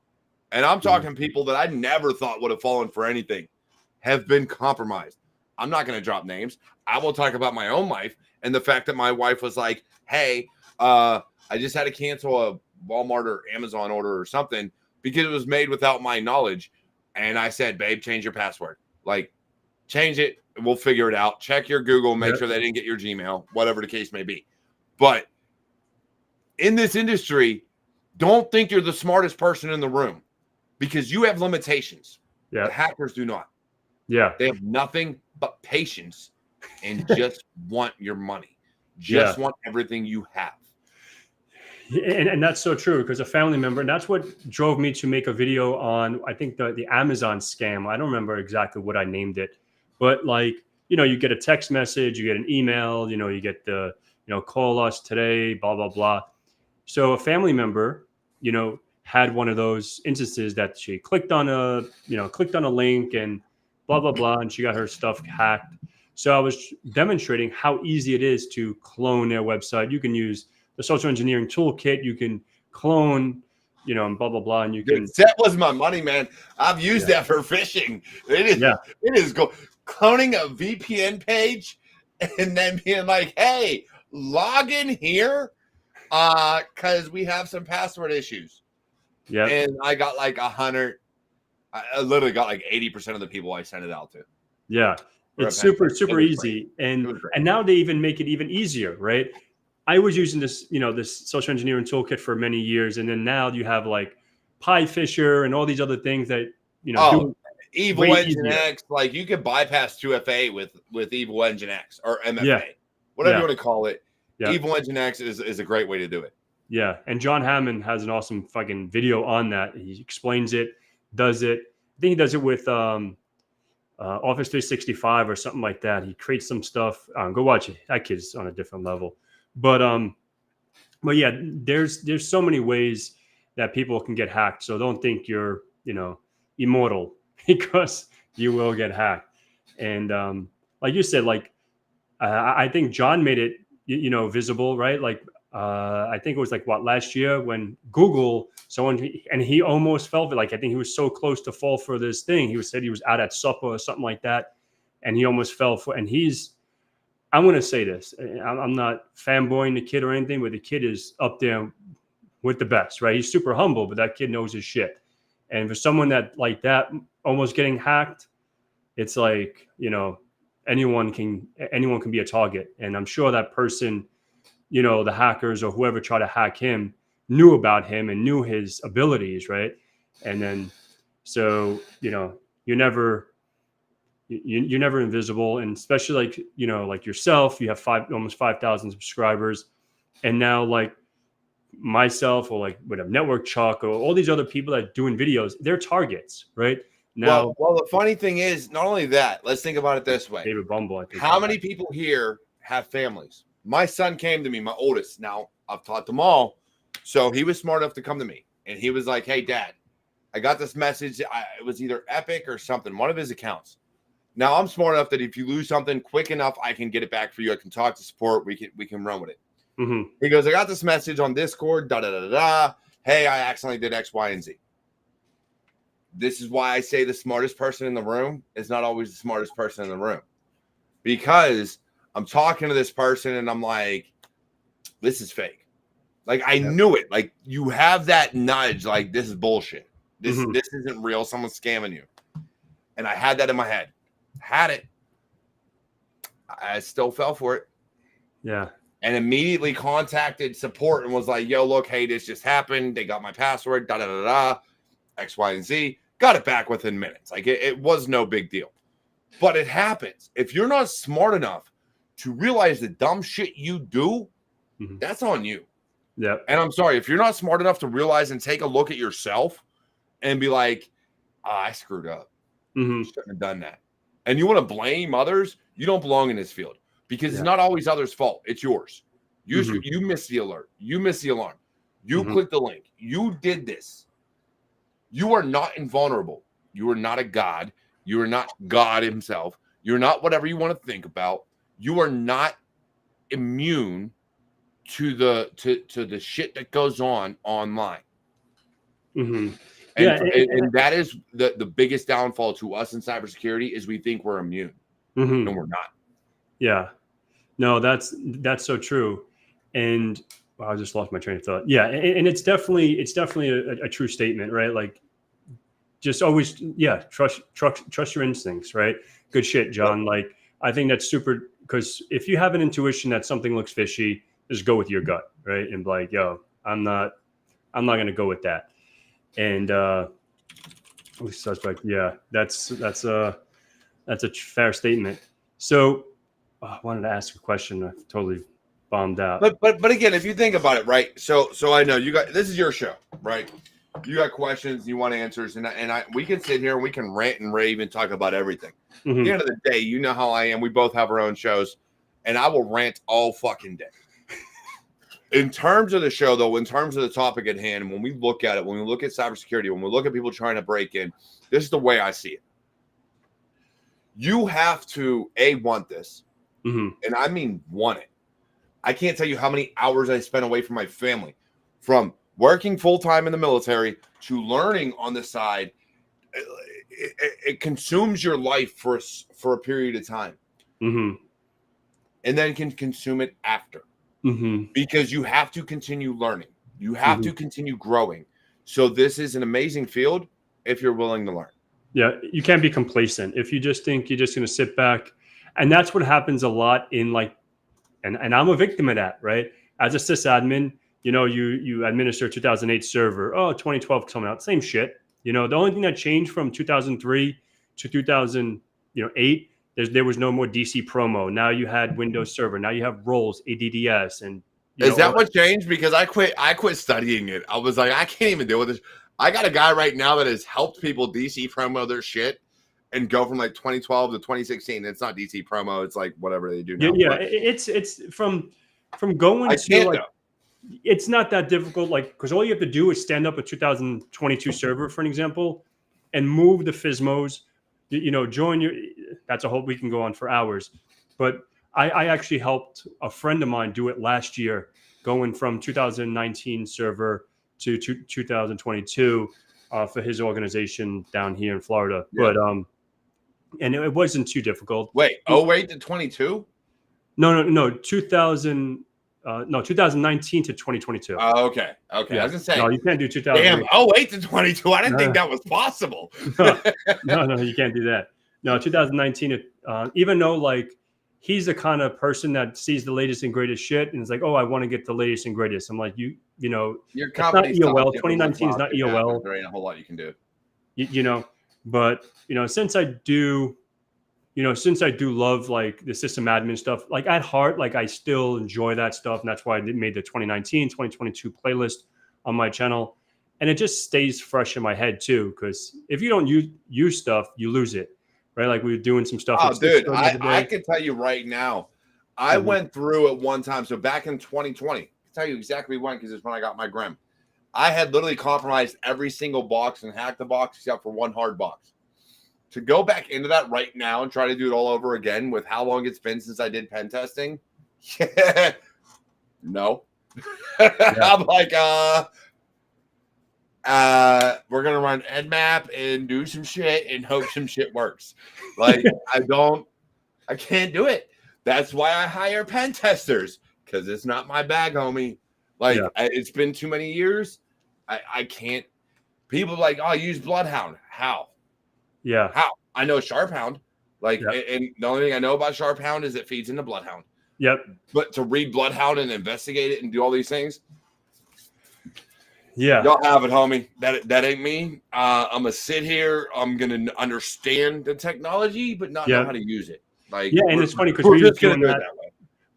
And I'm talking people that I never thought would have fallen for anything have been compromised. I'm not going to drop names. I will talk about my own life and the fact that my wife was like, hey, I just had to cancel a Walmart or Amazon order or something because it was made without my knowledge. And I said, babe, change your password. Like, change it. And we'll figure it out. Check your Google. Make sure they didn't get your Gmail, whatever the case may be. But in this industry, don't think you're the smartest person in the room. Because you have limitations. Yeah. The hackers do not. Yeah. They have nothing but patience and just want your money. Just want everything you have. And that's so true, because a family member, and that's what drove me to make a video on, I think, the Amazon scam. I don't remember exactly what I named it, but like, you get a text message, you get an email, you get the, call us today, blah, blah, blah. So a family member, had one of those instances that she clicked on a link and blah, blah, blah, and she got her stuff hacked. So I was demonstrating how easy it is to clone their website. You can use the social engineering toolkit. You can clone, and blah, blah, blah. And you can. That was my money, man. I've used that for phishing. It is cloning a VPN page and then being like, hey, log in here because we have some password issues. Yeah, and I got like 100. I literally got like 80% of the people I sent it out to. Yeah, it's super easy, and now they even make it even easier, right? I was using this, this social engineering toolkit for many years, and then now you have like PyFisher and all these other things that do Evil Engine X. Like you can bypass 2FA with Evil Engine X or MFA, whatever you want to call it. Yeah. Evil Engine X is a great way to do it. Yeah, and John Hammond has an awesome fucking video on that. He explains it, does it. I think he does it with Office 365 or something like that. He creates some stuff. Go watch it. That kid's on a different level. But yeah, there's so many ways that people can get hacked. So don't think you're immortal, because you will get hacked. And like you said, like I think John made it visible, right? Like. I think it was like last year when Google, and he almost fell for, like, I think he was so close to fall for this thing. He said he was out at supper or something like that, and he almost fell for. And I'm going to say this, I'm not fanboying the kid or anything, but the kid is up there with the best, right? He's super humble, but that kid knows his shit. And for someone that almost getting hacked, it's like anyone can be a target, and I'm sure that person. The hackers or whoever tried to hack him knew about him and knew his abilities, right? And then, so, you're never invisible. And especially like, like yourself, you have almost 5,000 subscribers. And now like myself, or like with a Network Chuck, or all these other people that are doing videos, they're targets, right? Now, well, the funny thing is, not only that, let's think about it this way. David Bumble, I think. How many people here have families? My son came to me, my oldest. Now, I've taught them all. So he was smart enough to come to me. And he was like, hey, Dad, I got this message. It was either Epic or something, one of his accounts. Now, I'm smart enough that if you lose something quick enough, I can get it back for you. I can talk to support. We can run with it. Mm-hmm. He goes, I got this message on Discord. Hey, I accidentally did X, Y, and Z. This is why I say the smartest person in the room is not always the smartest person in the room. Because I'm talking to this person and I'm like, this is fake. Like, I knew it. Like, you have that nudge. Like, this is bullshit. This isn't real. Someone's scamming you. And I had that in my head. Had it. I still fell for it. Yeah. And immediately contacted support and was like, yo, look, hey, this just happened. They got my password, X, Y, and Z. Got it back within minutes. Like, it was no big deal. But it happens. If you're not smart enough to realize the dumb shit you do, that's on you. Yeah. And I'm sorry, if you're not smart enough to realize and take a look at yourself and be like, I screwed up. Mm-hmm. Shouldn't have done that. And you want to blame others? You don't belong in this field because Yeah. it's not always others' fault. It's yours. You Mm-hmm. you missed the alert. You missed the alarm. You Mm-hmm. clicked the link. You did this. You are not invulnerable. You are not a god. You are not God himself. You're not whatever you want to think about. You are not immune to the shit that goes on online. Mm-hmm. And, Yeah. and that is the biggest downfall to us in cybersecurity is we think we're immune, Mm-hmm. and we're not. Yeah. No, that's so true. And wow, I just lost my train of thought. Yeah, and it's definitely a true statement, right? Like, just always, yeah, trust your instincts, right? Good shit, John. Like, I think that's super, because if you have an intuition that something looks fishy, just go with your gut, right? And be like, yo, I'm not gonna go with that. And suspect, yeah, that's a fair statement. So I wanted to ask a question. I totally bombed out. But again, if you think about it, right? So I know you got, this is your show, right? You got questions, you want answers, and we can sit here and we can rant and rave and talk about everything. Mm-hmm. At the end of the day, you know how I am. We both have our own shows, and I will rant all fucking day. In terms of the show, though, in terms of the topic at hand, when we look at it, when we look at cybersecurity, when we look at people trying to break in, this is the way I see it. You have to, want this, Mm-hmm. and I mean want it. I can't tell you how many hours I spent away from my family, from working full-time in the military to learning on the side. It consumes your life for a period of time. Mm-hmm. And then can consume it after. Mm-hmm. Because you have to continue learning. You have to continue growing. So this is an amazing field if you're willing to learn. Yeah, you can't be complacent. If you just think you're just going to sit back, and that's what happens a lot in, like, and I'm a victim of that, right? As a sysadmin, you administer 2008 server. Oh, 2012 coming out, same shit. The only thing that changed from 2003 to 2008, there was no more DC promo. Now you had Windows Server. Now you have roles, ADDS, and is that what changed? Because I quit studying it. I was like, I can't even deal with this. I got a guy right now that has helped people DC promo their shit and go from like 2012 to 2016. It's not DC promo. It's like whatever they do now. Yeah, it's from going to, like, it's not that difficult, like, because all you have to do is stand up a 2022 server, for an example, and move the FSMOs, join your, that's a whole, we can go on for hours. But I actually helped a friend of mine do it last year, going from 2019 server to 2022 for his organization down here in Florida. Yeah. But and it wasn't too difficult. Wait, 08 to 22? No, 2019 to 2022. Oh, okay. Yeah. I was gonna say, no, you can't do 2000. Damn, 08 to 22. I didn't think that was possible. no, you can't do that. No, 2019. Even though, like, he's the kind of person that sees the latest and greatest shit and is like, oh, I want to get the latest and greatest. I'm like, your company's not EOL. 2019 is not EOL. There ain't a whole lot you can do. But since I do love, like, the system admin stuff, like, at heart, like, I still enjoy that stuff. And that's why I made the 2019, 2022 playlist on my channel. And it just stays fresh in my head too. Because if you don't use stuff, you lose it, right? Like, we were doing some stuff. Oh, dude, I can tell you right now, I went through it one time. So back in 2020, I can tell you exactly when, because it's when I got my Grim. I had literally compromised every single box and hacked the box except for one hard box. To go back into that right now and try to do it all over again with how long it's been since I did pen testing, no. I'm like, we're gonna run Nmap and do some shit and hope some shit works. Like, I can't do it. That's why I hire pen testers, because it's not my bag, homie. Like, it's been too many years. I can't. People are like, oh, use Bloodhound. How? Yeah. How? I know Sharphound. Like, and the only thing I know about Sharphound is it feeds into Bloodhound. Yep. But to read Bloodhound and investigate it and do all these things, yeah, y'all have it, homie. That ain't me. I'm gonna sit here. I'm gonna understand the technology, but not know how to use it. Like, and it's funny because we were doing that.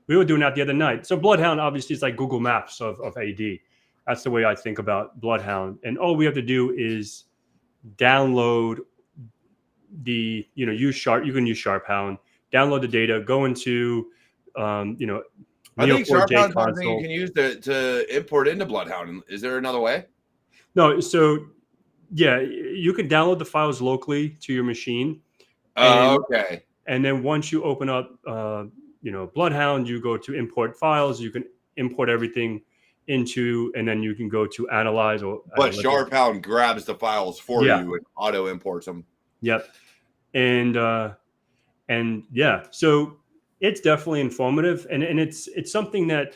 We were doing that the other night. So Bloodhound obviously is like Google Maps of AD. That's the way I think about Bloodhound. And all we have to do is download use Sharp. You can use SharpHound, download the data, go into, I think Neo4j SharpHound is something you console. can use to import into Bloodhound. Is there another way? No, so yeah, you can download the files locally to your machine, and Okay. and then once you open up, Bloodhound, you go to import files. You can import everything into, and then you can go to analyze or But look at. SharpHound grabs the files for Yeah. you and auto imports them. Yep. And yeah, so it's definitely informative, and it's something that,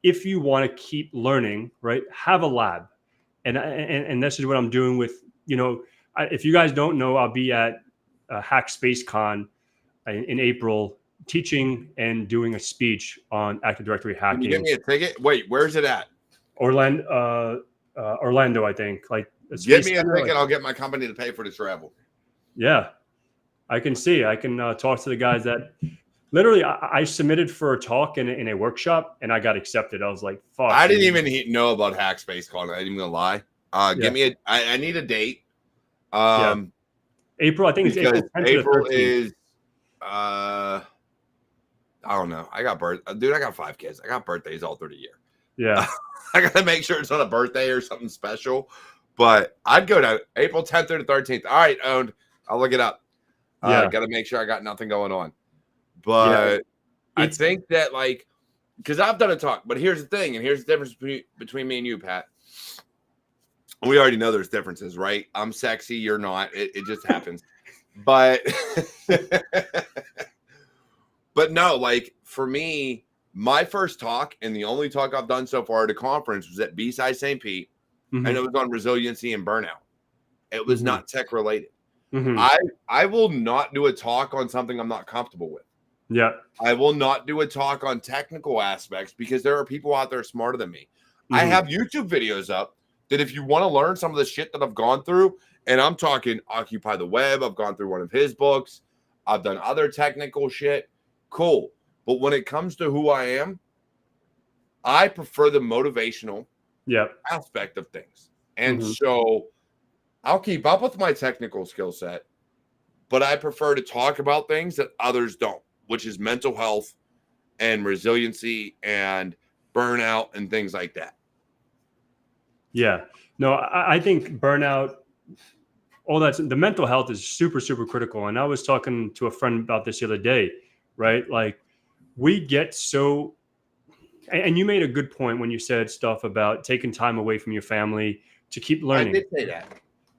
if you want to keep learning, right, have a lab, and this is what I'm doing with, if you guys don't know, I'll be at Hack Space Con in April, teaching and doing a speech on Active Directory Can you hacking. get me a ticket? Wait, where's it at? Orlando, I think. Like, Get me a ticket. I'll get my company to pay for the travel. Yeah, I can see. I can talk to the guys that literally I submitted for a talk in a workshop, and I got accepted. I was like, fuck. I didn't even know about Hack Space Con. I ain't even gonna lie. Give me I need a date. April, I think it's April 10th to the 13th. Is I don't know. I got dude, I got 5 kids. I got birthdays all through the year. Yeah. I gotta make sure it's not a birthday or something special. But I'd go to April 10th or the 13th. All right, owned. I'll look it up. Gotta make sure I got nothing going on. But I think that, like, because I've done a talk, but here's the thing, and here's the difference between me and you, Pat. We already know there's differences, right? I'm sexy, you're not. It just happens. But but no, like, for me, my first talk and the only talk I've done so far at a conference was at B-Side St. Pete, and it was on resiliency and burnout. It was not tech related. I will not do a talk on something I'm not comfortable with. Yeah. I will not do a talk on technical aspects because there are people out there smarter than me. I have YouTube videos up that if you want to learn some of the shit that I've gone through, and I'm talking Occupy the Web, I've gone through one of his books, I've done other technical shit, cool. But when it comes to who I am, I prefer the motivational aspect of things. And so I'll keep up with my technical skill set, but I prefer to talk about things that others don't, which is mental health and resiliency and burnout and things like that. Yeah. No, I think burnout, all that's the mental health is super, super critical. And I was talking to a friend about this the other day, right? Like, we get so, and you made a good point when you said stuff about taking time away from your family to keep learning. I did say that.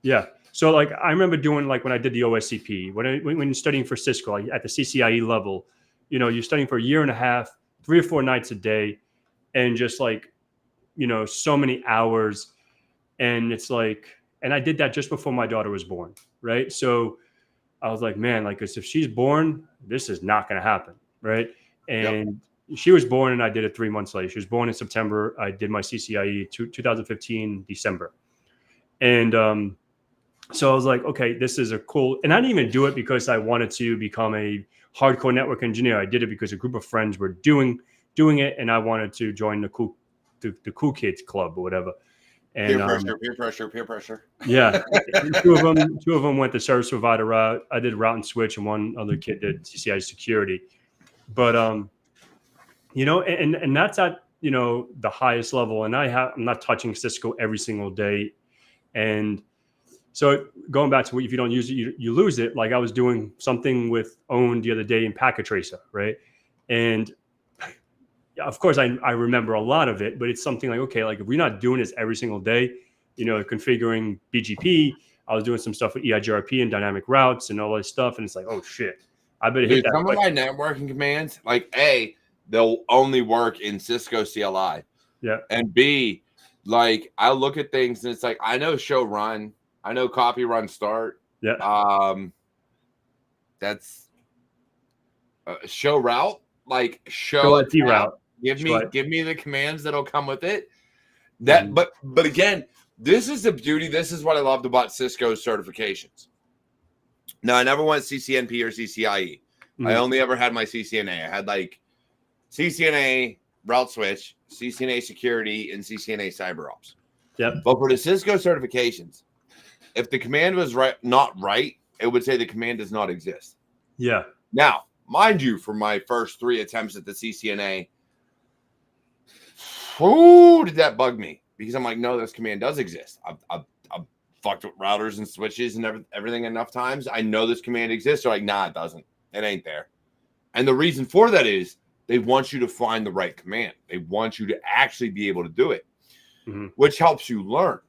Yeah. So, like, I remember doing, like, when I did the OSCP, when you're studying for Cisco, like, at the CCIE level, you're studying for a year and a half, 3 or 4 nights a day, and just, like, so many hours. And it's like, and I did that just before my daughter was born. Right. So I was like, man, like, if she's born, this is not going to happen. Right. And she was born, and I did it 3 months later. She was born in September. I did my CCIE 2015, December. And, so I was like, okay, this is a cool, and I didn't even do it because I wanted to become a hardcore network engineer. I did it because a group of friends were doing it, and I wanted to join the cool kids club or whatever. And peer pressure. Yeah, two of them went the service provider route. I did route and switch, and one other kid did CCI security. But and that's at the highest level, and I'm not touching Cisco every single day, and so going back to if you don't use it, you lose it. Like, I was doing something with Own the other day in Packet Tracer, right? And of course, I remember a lot of it, but it's something like, okay, like, if we're not doing this every single day, configuring BGP, I was doing some stuff with EIGRP and dynamic routes and all this stuff. And it's like, oh shit, I better hit that. Some of my networking commands, like, A, they'll only work in Cisco CLI. Yeah. And B, like, I look at things and it's like, I know show run, I know copy run start. Yeah. That's show route, like show IT route. Give me the commands that'll come with it. But again, this is the beauty. This is what I loved about Cisco's certifications. Now, I never went CCNP or CCIE. I only ever had my CCNA. I had, like, CCNA route switch, CCNA security, and CCNA cyber ops. Yep. But for the Cisco certifications, if the command was not right, it would say the command does not exist. Yeah. Now, mind you, for my first 3 attempts at the CCNA, did that bug me? Because I'm like, no, this command does exist. I've fucked with routers and switches and everything enough times. I know this command exists. They're like, nah, it doesn't. It ain't there. And the reason for that is they want you to find the right command. They want you to actually be able to do it, which helps you learn,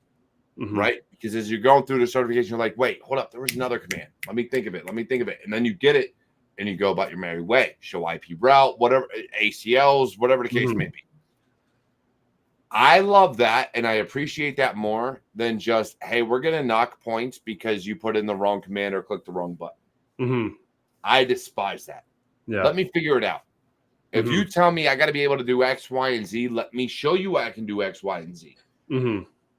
right? Because as you're going through the certification, you're like, wait, hold up. There was another command. Let me think of it. And then you get it and you go about your merry way. Show IP route, whatever, ACLs, whatever the case may be. I love that, and I appreciate that more than just, hey, we're going to knock points because you put in the wrong command or clicked the wrong button. I despise that. Yeah. Let me figure it out. If you tell me I got to be able to do X, Y, and Z, let me show you I can do X, Y, and Z.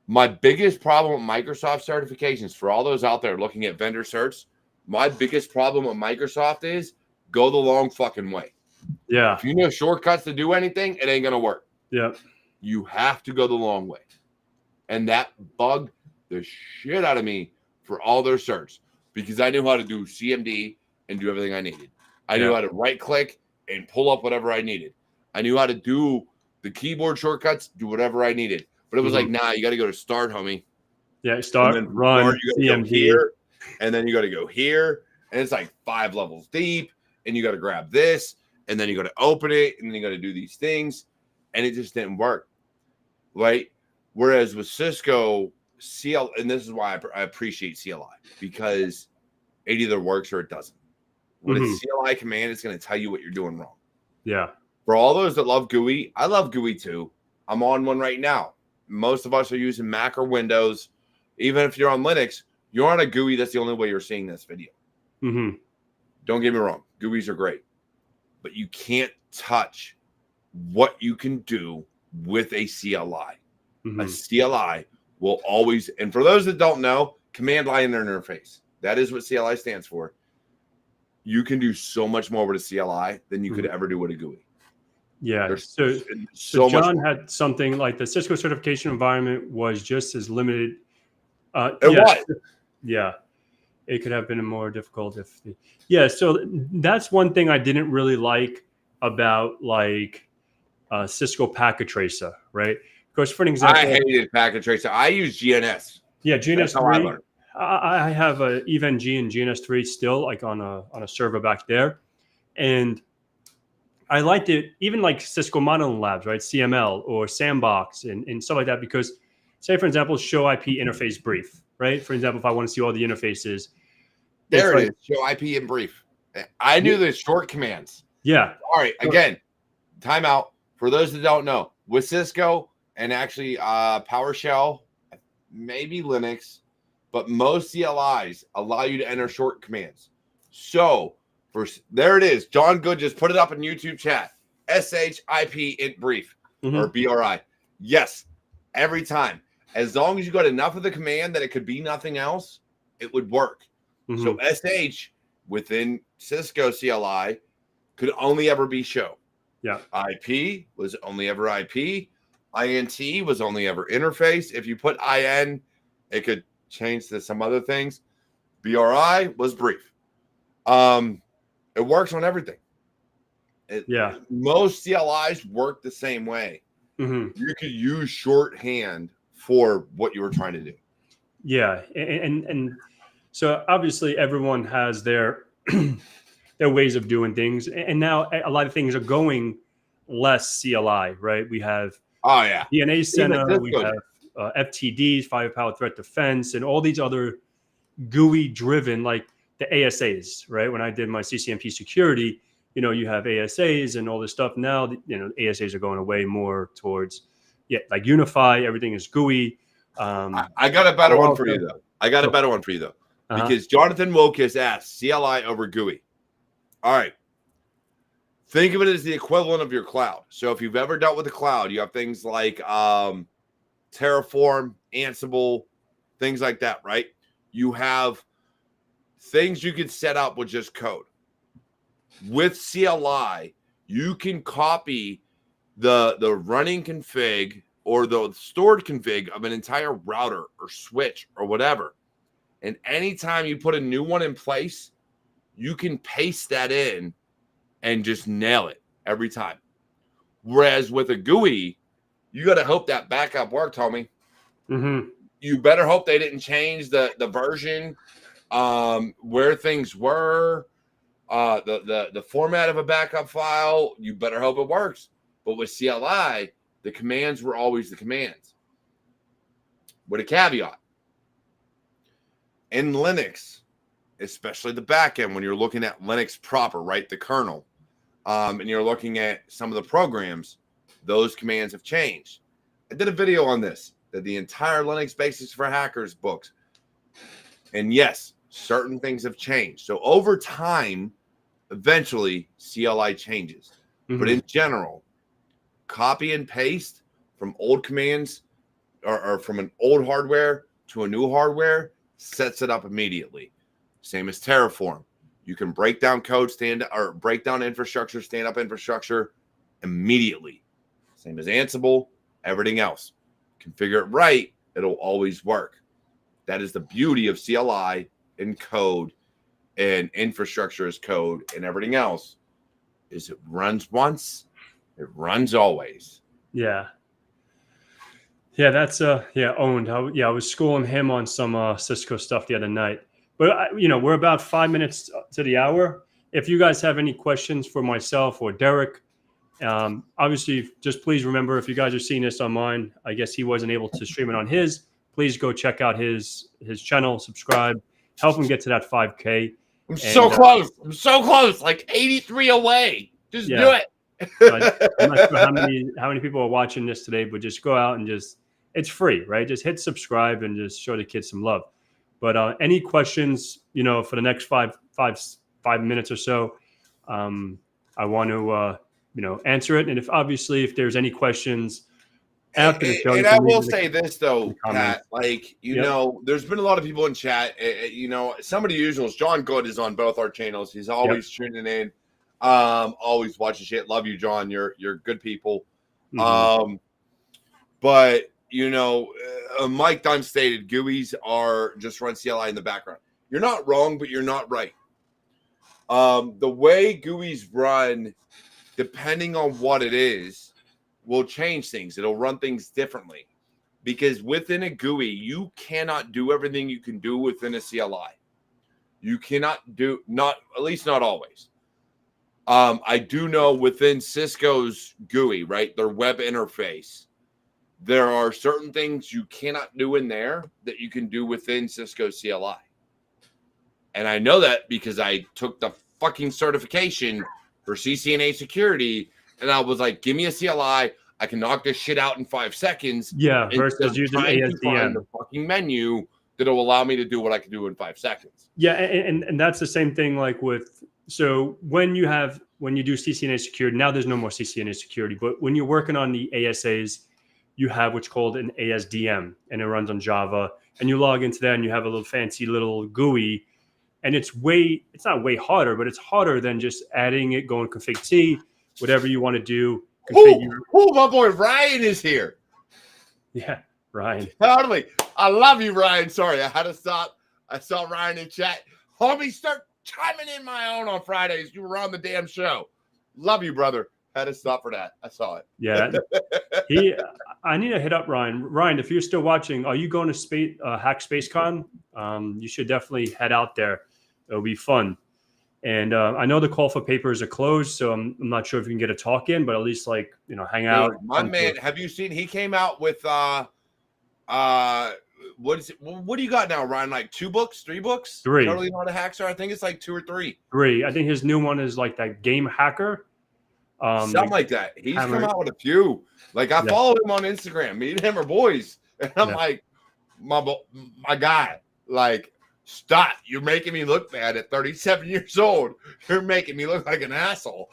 My biggest problem with Microsoft certifications, for all those out there looking at vendor certs, my biggest problem with Microsoft is go the long fucking way. Yeah. If you know shortcuts to do anything, it ain't going to work. Yeah. You have to go the long way. And that bugged the shit out of me for all their certs because I knew how to do CMD and do everything I needed. I knew how to right click and pull up whatever I needed. I knew how to do the keyboard shortcuts, do whatever I needed. But it was like, nah, you got to go to start, homie. Yeah, start, and then run, you got to go here, and then you got to go here. And it's like 5 levels deep, and you got to grab this, and then you got to open it, and then you got to do these things. And it just didn't work. Right. Whereas with Cisco CL, and this is why I appreciate CLI because it either works or it doesn't. With a CLI command, it's going to tell you what you're doing wrong. Yeah. For all those that love GUI, I love GUI too. I'm on one right now. Most of us are using Mac or Windows. Even if you're on Linux, you're on a GUI. That's the only way you're seeing this video. Don't get me wrong. GUIs are great, but you can't touch what you can do with a CLI. A CLI will always, and for those that don't know, command line interface. That is what CLI stands for. You can do so much more with a CLI than you could ever do with a GUI. Yeah. So John much had something like the Cisco certification environment was just as limited. Yeah. It could have been more difficult so that's one thing I didn't really like about Cisco Packet Tracer, right? Because for an example, I hated Packet Tracer. I use GNS. Yeah, GNS3. That's how I learned. I have a EVE-NG and GNS3 still on a server back there, and I liked it even like Cisco Monolith Labs, right? CML or Sandbox and stuff like that. Because say for example, show IP interface brief, right? For example, if I want to see all the interfaces, there it is. Show IP in brief. I knew the short commands. Yeah. All right. Again, timeout. For those that don't know, with Cisco and actually PowerShell, maybe Linux, but most CLIs allow you to enter short commands. So there it is. John Good just put it up in YouTube chat. SHIP int brief or BRI. Yes, every time. As long as you got enough of the command that it could be nothing else, it would work. So SH within Cisco CLI could only ever be show. Yeah. IP was only ever IP. INT was only ever interface. If you put IN, it could change to some other things. BRI was brief. It works on everything. Most CLIs work the same way. You could use shorthand for what you were trying to do. Yeah, and so obviously everyone has their ways of doing things, and now a lot of things are going less CLI, right? We have DNA Center, we have FTDs, Firepower Threat Defense, and all these other GUI driven, like the ASAs, right? When I did my CCNP security, you have ASAs and all this stuff. Now, ASAs are going away more towards, like Unify, everything is GUI. I got a better one for you, though. Because Jonathan Wokus asked CLI over GUI. All right. Think of it as the equivalent of your cloud. So if you've ever dealt with the cloud, you have things like Terraform, Ansible, things like that, right? You have things you can set up with just code. With CLI, you can copy the running config or the stored config of an entire router or switch or whatever And anytime you put a new one in place, you can paste that in and just nail it every time. Whereas with a GUI, you got to hope that backup worked, homie. You better hope they didn't change the version, where things were, the format of a backup file. You better hope it works. But with CLI, the commands were always the commands. With a caveat. In Linux, especially the backend, when you're looking at Linux proper, right, the kernel, and you're looking at some of the programs, those commands have changed. I did a video on this, the entire Linux Basics for Hackers books. And yes, certain things have changed. So over time, eventually, CLI changes. But in general, copy and paste from old commands or from an old hardware to a new hardware sets it up immediately. Same as Terraform. You can break down code, break down infrastructure, stand up infrastructure immediately. Same as Ansible, everything else. Configure it right, it'll always work. That is the beauty of CLI and code and infrastructure as code and everything else, is it runs once, it runs always. Yeah, that's owned. I was schooling him on some Cisco stuff the other night. But we're about 5 minutes to the hour. If you guys have any questions for myself or Derek, obviously, just please remember, if you guys are seeing this on mine, I guess he wasn't able to stream it on his. Please go check out his channel, subscribe, help him get to that 5K. I'm so close, like 83 away. Just do it. I'm not sure how many people are watching this today, but just go out and it's free, right? Just hit subscribe and just show the kids some love. But any questions, for the next five minutes or so, I want to answer it. And if there's any questions after the show, and I will say this though, Pat, there's been a lot of people in chat. Some of the usuals. John Good is on both our channels. He's always tuning in, always watching shit. Love you, John. You're good people. But Mike Dunn stated GUIs are just run CLI in the background. You're not wrong, but you're not right. The way GUIs run, depending on what it is, will change things. It'll run things differently, because within a GUI, you cannot do everything you can do within a CLI. You cannot do, at least not always. I do know within Cisco's GUI, right, their web interface, there are certain things you cannot do in there that you can do within Cisco CLI. And I know that because I took the fucking certification for CCNA security, and I was like, give me a CLI. I can knock this shit out in 5 seconds. Yeah, versus using ASDM. The fucking menu that'll allow me to do what I can do in 5 seconds. Yeah, and that's the same thing so when you do CCNA security, now there's no more CCNA security, but when you're working on the ASAs, you have what's called an ASDM, and it runs on Java, and you log into that and you have a little fancy little GUI, and it's not way harder, but it's harder than just adding it, going config T, whatever you want to do. Oh, my boy Ryan is here. Yeah, Ryan. Totally. I love you, Ryan. Sorry, I had to stop. I saw Ryan in chat. Homie, start chiming in my own on Fridays. You were on the damn show. Love you, brother. Had to stop for that. I saw it. Yeah. I need to hit up Ryan. Ryan, if you're still watching, are you going to Hack SpaceCon? You should definitely head out there. It'll be fun. And I know the call for papers are closed, so I'm not sure if you can get a talk in, but at least hang out. My man, have you seen? He came out with what is it? What do you got now, Ryan? Like 2 books, 3 books? 3. Totally Not a Hacker. I think it's like 2 or 3. 3. I think his new one is like that Game Hacker. Something like that. He's come out with a few. Like I follow him on Instagram. Me and him are boys, and I'm like, my guy. Like, stop! You're making me look bad at 37 years old. You're making me look like an asshole.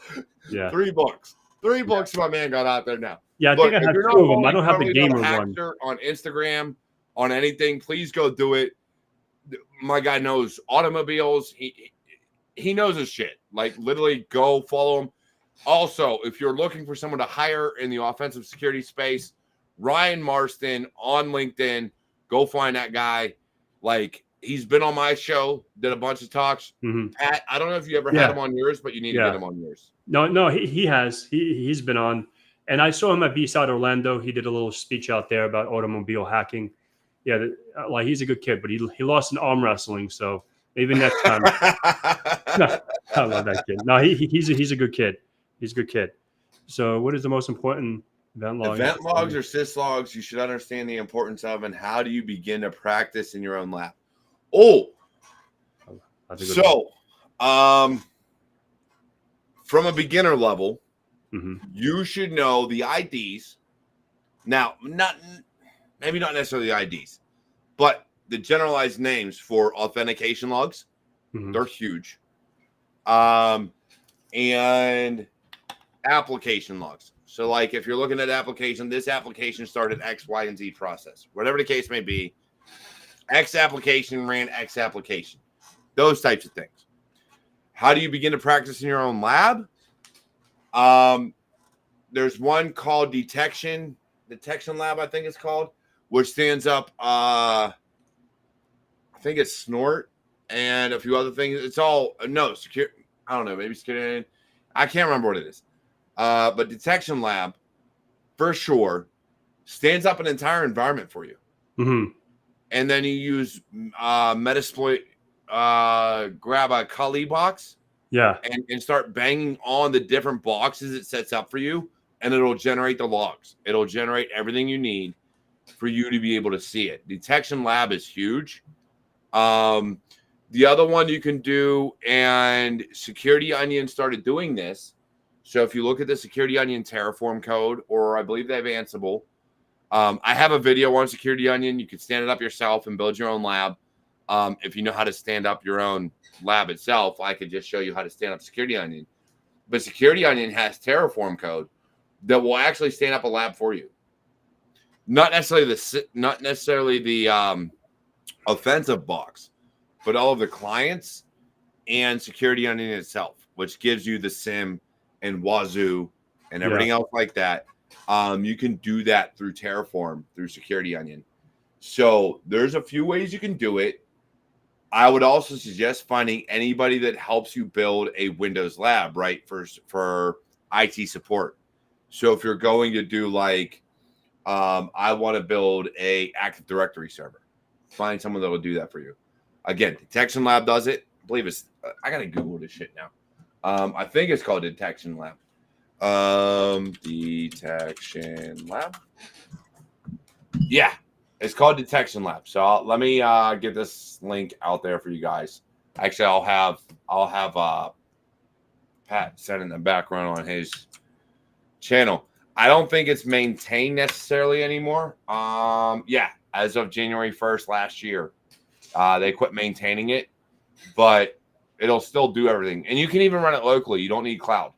Yeah. 3 books. 3 books. My man got out there now. Yeah, I think I have 2 of them. I don't have the gamer one. On Instagram, on anything, please go do it. My guy knows automobiles. He knows his shit. Like, literally, go follow him. Also, if you're looking for someone to hire in the offensive security space, Ryan Marston on LinkedIn, go find that guy. Like, He's been on my show, did a bunch of talks. Mm-hmm. Pat, I don't know if you ever had him on yours, but you need to get him on yours. No, he has. He's been on. And I saw him at B-Side Orlando. He did a little speech out there about automobile hacking. Yeah, like he's a good kid, but he lost in arm wrestling, so maybe next time. No, I love that kid. No, he's a good kid. He's a good kid. So, what is the most important event log? Event logs or syslogs you should understand the importance of, and how do you begin to practice in your own lab? Oh, so from a beginner level, you should know the IDs. Now, maybe not necessarily the IDs, but the generalized names for authentication logs. They're huge. And application logs. So, like, if you're looking at application, this application started X, Y, and Z process. Whatever the case may be, X application ran X application. Those types of things. How do you begin to practice in your own lab? There's one called Detection Lab, I think it's called, which stands up, I think it's Snort and a few other things. It's all, secure. I don't know, maybe security. I can't remember what it is. But Detection Lab, for sure, stands up an entire environment for you. And then you use Metasploit, grab a Kali box. And start banging on the different boxes it sets up for you, and it'll generate the logs. It'll generate everything you need for you to be able to see it. Detection Lab is huge. The other one you can do, and Security Onion started doing this. So if you look at the Security Onion Terraform code, or I believe they have Ansible, I have a video on Security Onion. You can stand it up yourself and build your own lab. If you know how to stand up your own lab itself, I could just show you how to stand up Security Onion. But Security Onion has Terraform code that will actually stand up a lab for you. Not necessarily the offensive box, but all of the clients and Security Onion itself, which gives you the SIM and Wazoo and everything else like that. You can do that through Terraform, through Security Onion. So there's a few ways you can do it. I would also suggest finding anybody that helps you build a Windows lab, right, for IT support. So if you're going to do like, I want to build a Active Directory server, find someone that will do that for you. Again, Detection Lab does it. I believe it's, I got to Google this shit now. I think it's called Detection Lab. Detection Lab. Yeah. It's called Detection Lab. So let me get this link out there for you guys. Actually, I'll have Pat set in the background on his channel. I don't think it's maintained necessarily anymore. As of January 1st last year, they quit maintaining it, but it'll still do everything. And you can even run it locally. You don't need cloud.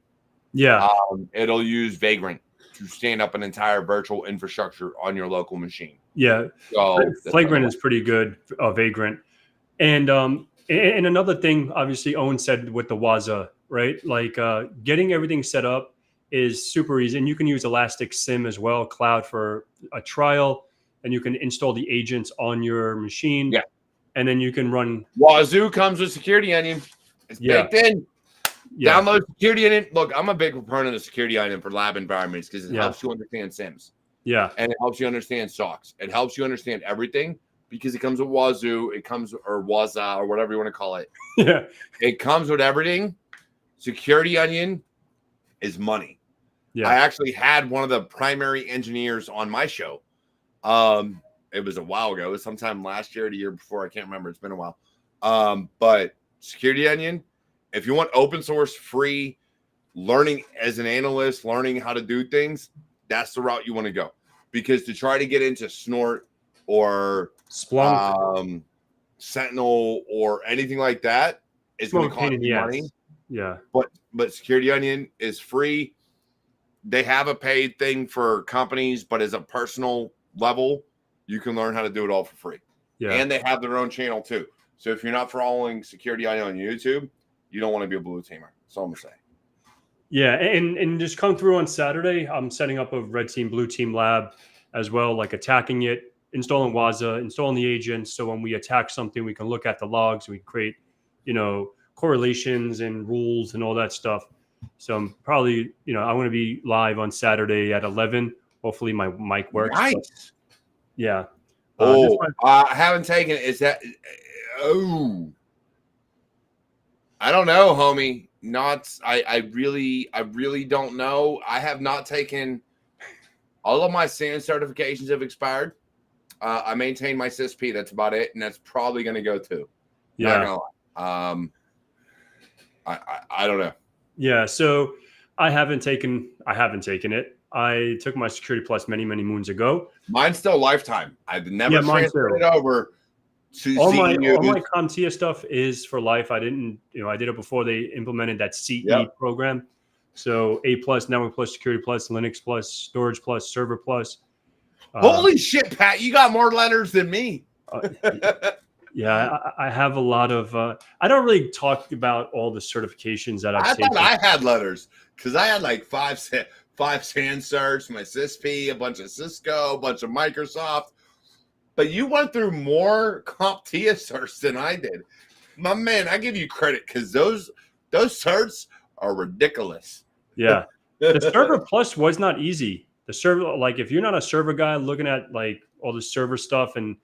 It'll use Vagrant to stand up an entire virtual infrastructure on your local machine. So Flagrant is pretty good, Vagrant. And another thing, obviously, Owen said with the Waza, right? Like getting everything set up is super easy. And you can use Elastic SIM as well, cloud for a trial, and you can install the agents on your machine. And then you can run. Wazoo comes with Security Onion. It's baked in. Download Security Onion. Look, I'm a big proponent of Security Onion for lab environments because it helps you understand SIMs. And it helps you understand SOCs. It helps you understand everything because it comes with Wazoo. It comes, or Waza, or whatever you want to call it. It comes with everything. Security Onion is money. I actually had one of the primary engineers on my show. It was a while ago. It was sometime last year or the year before. I can't remember. It's been a while. But Security Onion, if you want open source, free, learning as an analyst, learning how to do things, that's the route you want to go. Because to try to get into Snort or Splunk, Sentinel or anything like that is going to cost you money. But Security Onion is free. They have a paid thing for companies, but as a personal level, you can learn how to do it all for free. And they have their own channel too. So if you're not following Security Onion on YouTube, you don't want to be a blue teamer. That's all I'm going to say. And just come through on Saturday. I'm setting up a red team, blue team lab as well, like attacking it. installing Waza, installing the agents. So when we attack something, we can look at the logs, we create, correlations and rules and all that stuff. So I'm probably, I want to be live on Saturday at 11. Hopefully my mic works. Nice. But yeah. I haven't taken it. Is that? Oh, I don't know, homie. I really don't know. I have not taken. All of my SAN certifications have expired. I maintain my CISP. That's about it, and that's probably going to go too. Yeah. Not gonna lie. I don't know. Yeah. So I haven't taken it. I took my Security Plus many moons ago. Mine's still lifetime. I've never transferred it over to all my CompTIA stuff is for life. I didn't, I did it before they implemented that CE program. So A Plus, Network Plus, Security Plus, Linux Plus, Storage Plus, Server Plus. Holy shit, Pat! You got more letters than me. Yeah, I have a lot of. I don't really talk about all the certifications that I've taken. I had letters because I had like five SAN certs, my CISP, a bunch of Cisco, a bunch of Microsoft. But you went through more CompTIA certs than I did. My man, I give you credit because those certs are ridiculous. Yeah. The Server Plus was not easy. The server, like if you're not a server guy looking at like all the server stuff, and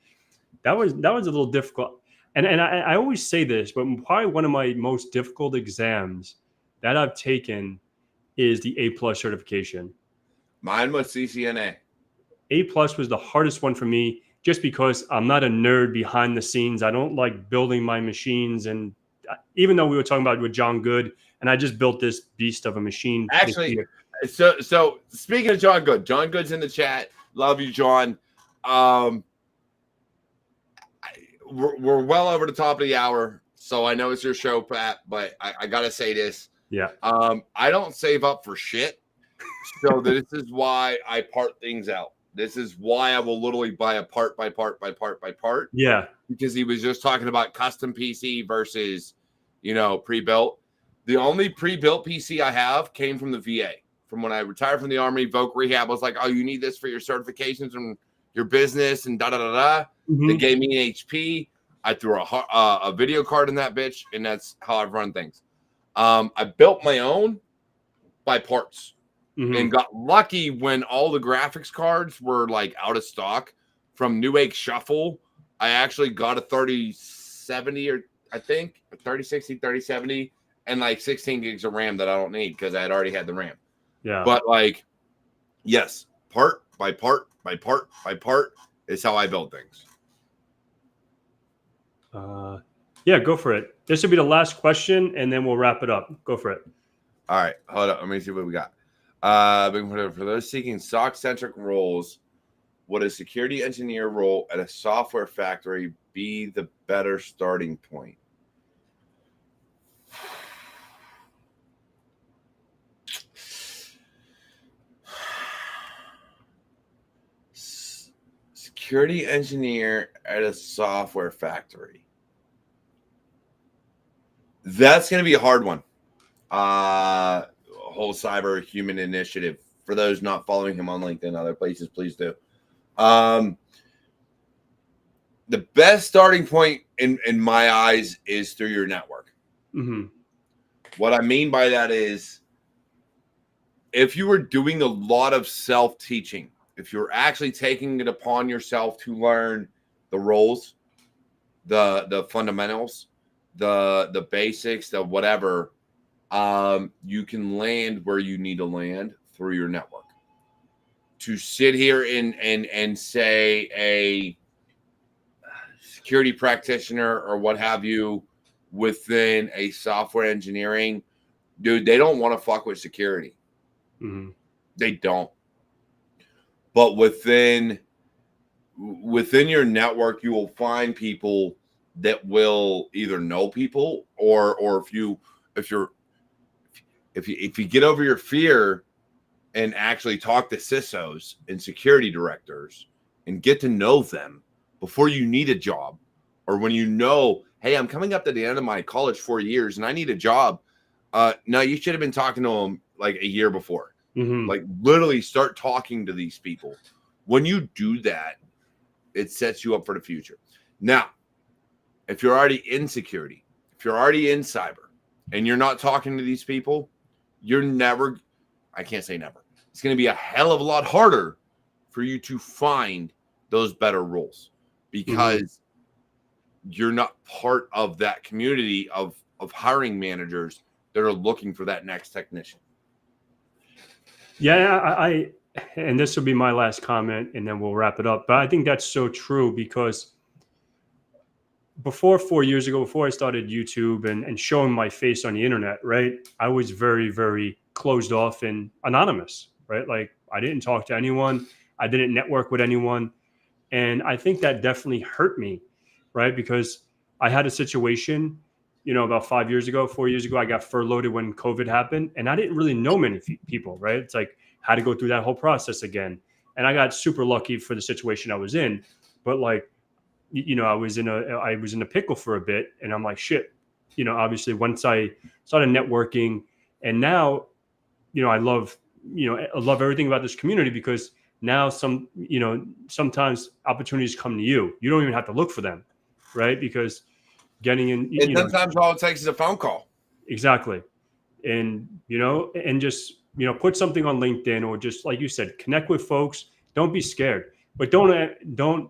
that was a little difficult. And I always say this, but probably one of my most difficult exams that I've taken is the A Plus certification. Mine was CCNA. A Plus was the hardest one for me just because I'm not a nerd behind the scenes. I don't like building my machines. And even though we were talking about with John Good, and I just built this beast of a machine. Actually, so speaking of John Good's in the chat. Love you, John. We're well over the top of the hour, so I know it's your show, Pat, but I gotta say this. Yeah. I don't save up for shit. So this is why I part things out. This is why I will literally buy a part by part by part by part. Yeah. Because he was just talking about custom PC versus, pre-built. The only pre-built PC I have came from the VA. From when I retired from the Army, Voc Rehab was like, oh, you need this for your certifications and your business and da-da-da-da. Mm-hmm. They gave me an HP. I threw a video card in that bitch, and that's how I've run things. I built my own by parts. Mm-hmm. And got lucky when all the graphics cards were like out of stock from Newegg Shuffle. I actually got a 3070 or I think a 3060, 3070 and like 16 gigs of RAM that I don't need because I had already had the RAM. Yeah. But like, yes, part by part by part by part is how I build things. Yeah, go for it. This will be the last question and then we'll wrap it up. Go for it. All right. Hold up. Let me see what we got. For those seeking SOC-centric roles, would a security engineer role at a software factory be the better starting point? Security engineer at a software factory. That's going to be a hard one. Whole cyber human initiative. For those not following him on LinkedIn and other places, please do. The best starting point in my eyes is through your network. Mm-hmm. What I mean by that is if you were doing a lot of self-teaching, if you're actually taking it upon yourself to learn the roles, the fundamentals, the basics, the whatever, you can land where you need to land through your network. To sit here and say a security practitioner or what have you within a software engineering, dude, they don't want to fuck with security. Mm-hmm. They don't. But within your network, you will find people that will either know people or if you get over your fear and actually talk to CISOs and security directors and get to know them before you need a job, or when hey, I'm coming up to the end of my college 4 years and I need a job. No, you should have been talking to them like a year before. Mm-hmm. Like literally start talking to these people. When you do that, it sets you up for the future. Now, if you're already in security, if you're already in cyber, and you're not talking to these people, you're never, I can't say never. It's going to be a hell of a lot harder for you to find those better roles because you're not part of that community of hiring managers that are looking for that next technician. Yeah, I and this will be my last comment and then we'll wrap it up. But I think that's so true because before 4 years ago, before I started YouTube and showing my face on the internet, right, I was very, very closed off and anonymous, right? Like I didn't talk to anyone. I didn't network with anyone. And I think that definitely hurt me, right? Because I had a situation, about 5 years ago, 4 years ago, I got furloughed when COVID happened. And I didn't really know many people, right? It's like, had to go through that whole process again. And I got super lucky for the situation I was in. But like, I was in a pickle for a bit and I'm like, shit, obviously once I started networking and now, I love everything about this community because now sometimes opportunities come to you. You don't even have to look for them, right? Because getting in, And sometimes all it takes is a phone call. Exactly. And, and just, put something on LinkedIn or just like you said, connect with folks. Don't be scared, but don't,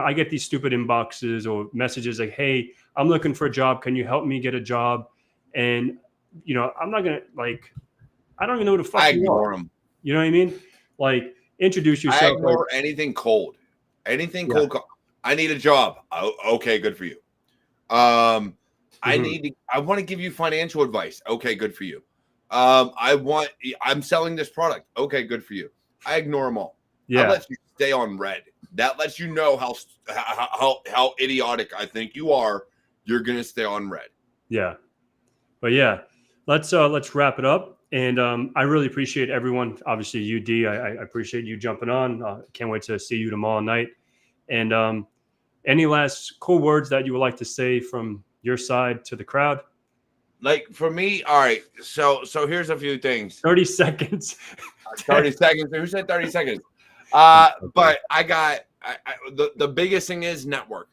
I get these stupid inboxes or messages like, hey, I'm looking for a job. Can you help me get a job? And, I'm not going to I don't even know who the fuck I you ignore are. them. You know what I mean? Like introduce yourself. I ignore anything cold. Anything cold. I need a job. Oh, okay, good for you. I want to give you financial advice. Okay, good for you. I'm selling this product. Okay, good for you. I ignore them all. Yeah. I let you stay on red. That lets you know how idiotic I think you are. You're gonna stay on red. Yeah. But yeah, let's wrap it up. And I really appreciate everyone. Obviously, you, D. I appreciate you jumping on. Can't wait to see you tomorrow night. And any last cool words that you would like to say from your side to the crowd? Like for me, all right. So here's a few things. 30 seconds. 30 seconds. Who said 30 seconds? But I got the biggest thing is network.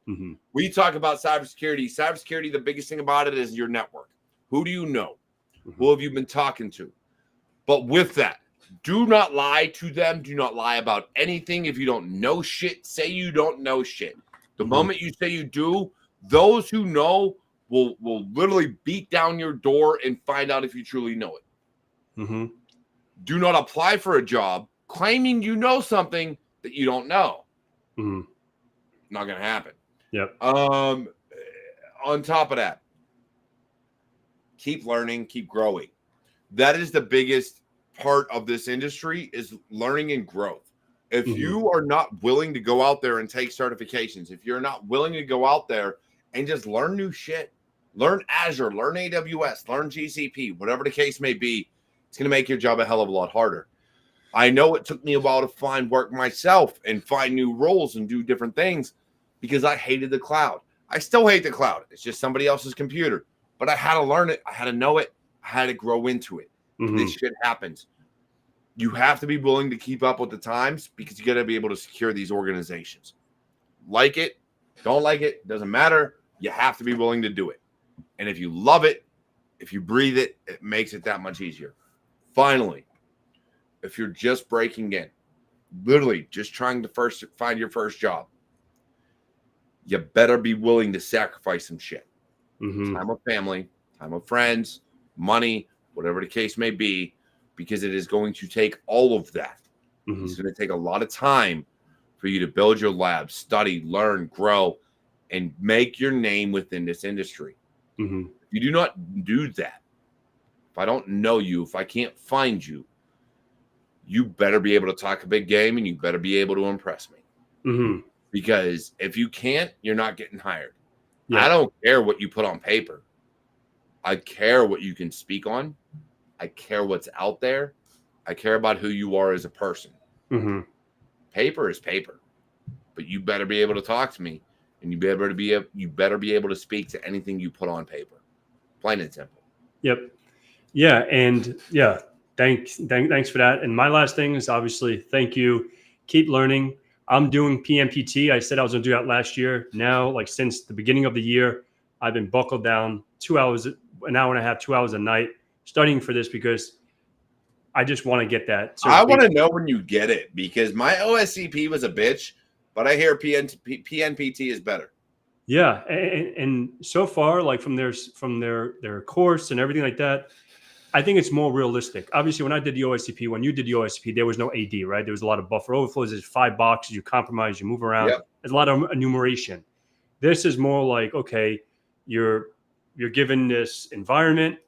Mm-hmm. We talk about cybersecurity. Cybersecurity, the biggest thing about it is your network. Who do you know? Mm-hmm. Who have you been talking to? But with that, do not lie to them. Do not lie about anything. If you don't know shit, say you don't know shit. The moment you say you do, those who know will literally beat down your door and find out if you truly know it. Mm-hmm. Do not apply for a job claiming you know something that you don't know. Mm-hmm. Not going to happen. Yep. On top of that, keep learning, keep growing. That is the biggest part of this industry is learning and growth. If you are not willing to go out there and take certifications, if you're not willing to go out there and just learn new shit, learn Azure, learn AWS, learn GCP, whatever the case may be, it's going to make your job a hell of a lot harder. I know it took me a while to find work myself and find new roles and do different things because I hated the cloud. I still hate the cloud. It's just somebody else's computer. But I had to learn it. I had to know it. I had to grow into it. This shit happens. You have to be willing to keep up with the times because you got to be able to secure these organizations. Like it, don't like it, doesn't matter. You have to be willing to do it. And if you love it, if you breathe it, it makes it that much easier. Finally, if you're just breaking in, literally just trying to find your first job, you better be willing to sacrifice some shit. Time of family, time of friends, money, whatever the case may be, because it is going to take all of that. It's going to take a lot of time for you to build your lab, study, learn, grow, and make your name within this industry. If you do not do that, if I don't know you, if I can't find you, you better be able to talk a big game and you better be able to impress me. Because if you can't, you're not getting hired. I don't care what you put on paper. I care what you can speak on. I care what's out there. I care about who you are as a person. Paper is paper, but you better be able to talk to me, and you better be able to speak to anything you put on paper. Plain and simple. Yep. Yeah, and yeah, thanks for that. And my last thing is obviously thank you. Keep learning. I'm doing PMPT. I said I was going to do that last year. Now, like since the beginning of the year, I've been buckled down 2 hours, an hour and a half, 2 hours a night studying for this because I just want to get that. I want to know when you get it because my OSCP was a bitch, but I hear PNPT is better. Yeah, and so far, like from their course and everything like that, I think it's more realistic. Obviously, when I did the OSCP, when you did the OSCP, there was no AD, right? There was a lot of buffer overflows. There's 5 boxes. You compromise. You move around. Yep. There's a lot of enumeration. This is more like, okay, you're given this environment,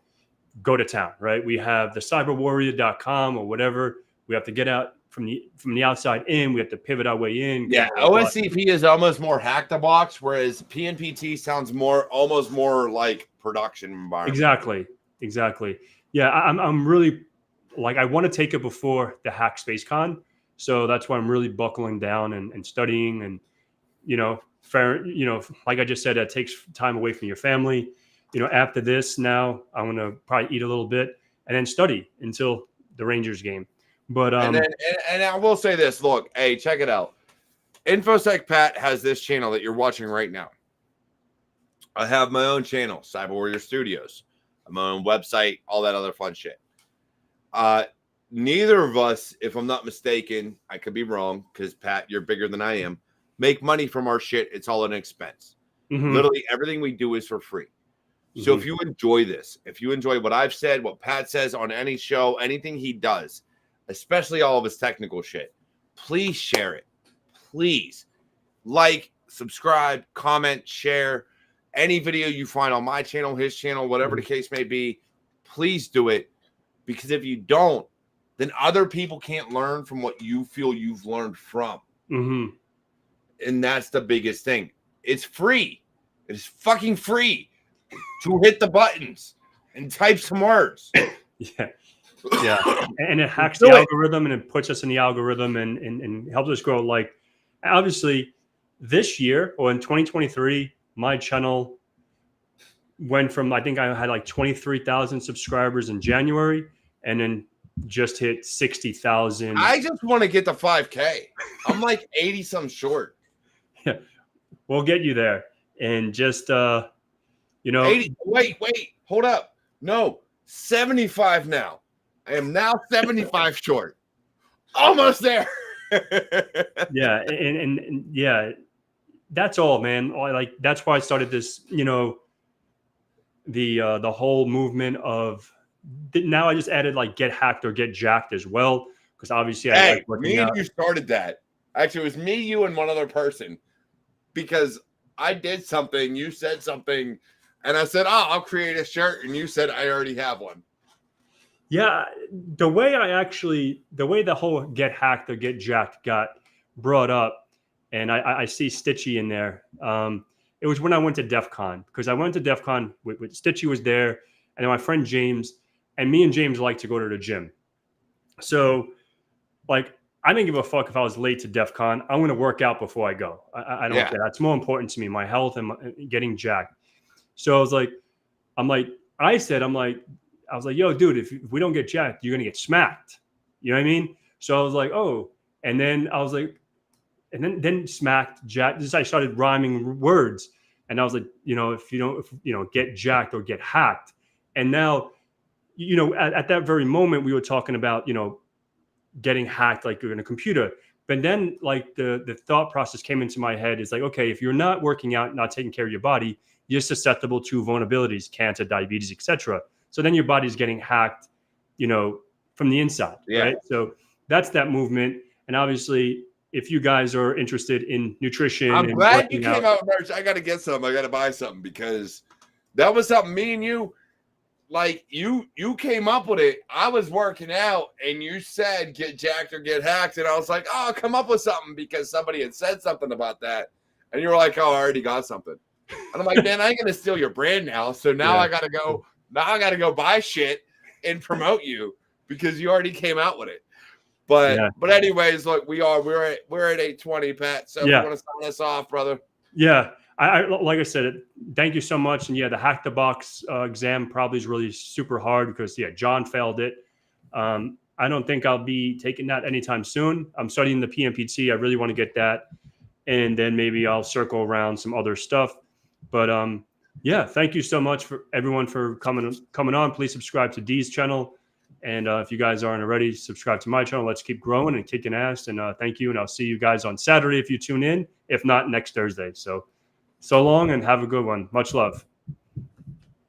go to town, right? We have the cyberwarrior.com or whatever. We have to get out from the outside in. We have to pivot our way in. Yeah, OSCP is almost more hack the box, whereas PNPT sounds almost more like production environment. Exactly. Yeah, I'm really like I want to take it before the Hack Space Con, so that's why I'm really buckling down and studying and like I just said, that takes time away from your family. After this, now I'm gonna probably eat a little bit and then study until the Rangers game. But and I will say this: look, hey, check it out. InfoSec Pat has this channel that you're watching right now. I have my own channel, Cyber Warrior Studios. My own website, all that other fun shit. Neither of us, if I'm not mistaken, I could be wrong because Pat, you're bigger than I am, make money from our shit. It's all an expense. Mm-hmm. Literally everything we do is for free. Mm-hmm. So if you enjoy this, if you enjoy what I've said, what Pat says on any show, anything he does, especially all of his technical shit, please share it. Please like, subscribe, comment, share. Any video you find on my channel, his channel, whatever the case may be, please do it. Because if you don't, then other people can't learn from what you feel you've learned from. Mm-hmm. And that's the biggest thing. It's free. It's fucking free to hit the buttons and type some words. Yeah. And it hacks the algorithm and it puts us in the algorithm and helps us grow. Like, obviously, this year or in 2023, my channel went from, I think I had like 23,000 subscribers in January and then just hit 60,000. I just want to get to 5K. I'm like 80 some short. Yeah, we'll get you there. And just, 80, wait, hold up. No, 75 now. I am now 75 short. Almost there. Yeah. And yeah. That's all, man. Like that's why I started this, the whole movement of now I just added like get hacked or get jacked as well. Because obviously I like me and you started that. Actually, it was me, you, and one other person. Because I did something, you said something, and I said, I'll create a shirt, and you said I already have one. Yeah, the way the whole get hacked or get jacked got brought up. And I see Stitchy in there. It was when I went to DEF CON because I went to DEF CON with Stitchy was there, and then my friend James, and me and James like to go to the gym. So, like, I didn't give a fuck if I was late to DEF CON. I'm going to work out before I go. I don't care. That's more important to me, my health and getting jacked. So I was like, I was like, yo, dude, if we don't get jacked, you're going to get smacked. You know what I mean? So I was like, oh, and then I was like, and then smacked, jacked. Just I started rhyming words, and I was like, if you don't get jacked or get hacked, and now, at that very moment we were talking about, getting hacked like you're in a computer. But then like the thought process came into my head is like, okay, if you're not working out, not taking care of your body, you're susceptible to vulnerabilities, cancer, diabetes, etc. So then your body's getting hacked, from the inside, right? So that's that movement, and obviously, if you guys are interested in nutrition, I'm glad you came out with merch. I got to get some. I got to buy something because that was something me and you, like you came up with it. I was working out and you said get jacked or get hacked. And I was like, oh, I'll come up with something because somebody had said something about that. And you were like, oh, I already got something. And I'm like, man, I ain't going to steal your brand now. So now I got to go buy shit and promote you because you already came out with it. But anyways, look, we're at 8:20, Pat. So if you want to sign us off, brother. Yeah. I like I said, thank you so much. And the hack the box exam probably is really super hard because John failed it. I I don't think I'll be taking that anytime soon. I'm studying the PMPT. I really want to get that. And then maybe I'll circle around some other stuff. But yeah, thank you so much for everyone for coming on. Please subscribe to Dee's channel. And if you guys aren't already, subscribe to my channel. Let's keep growing and kicking ass. And thank you. And I'll see you guys on Saturday if you tune in. If not, next Thursday. So long and have a good one. Much love.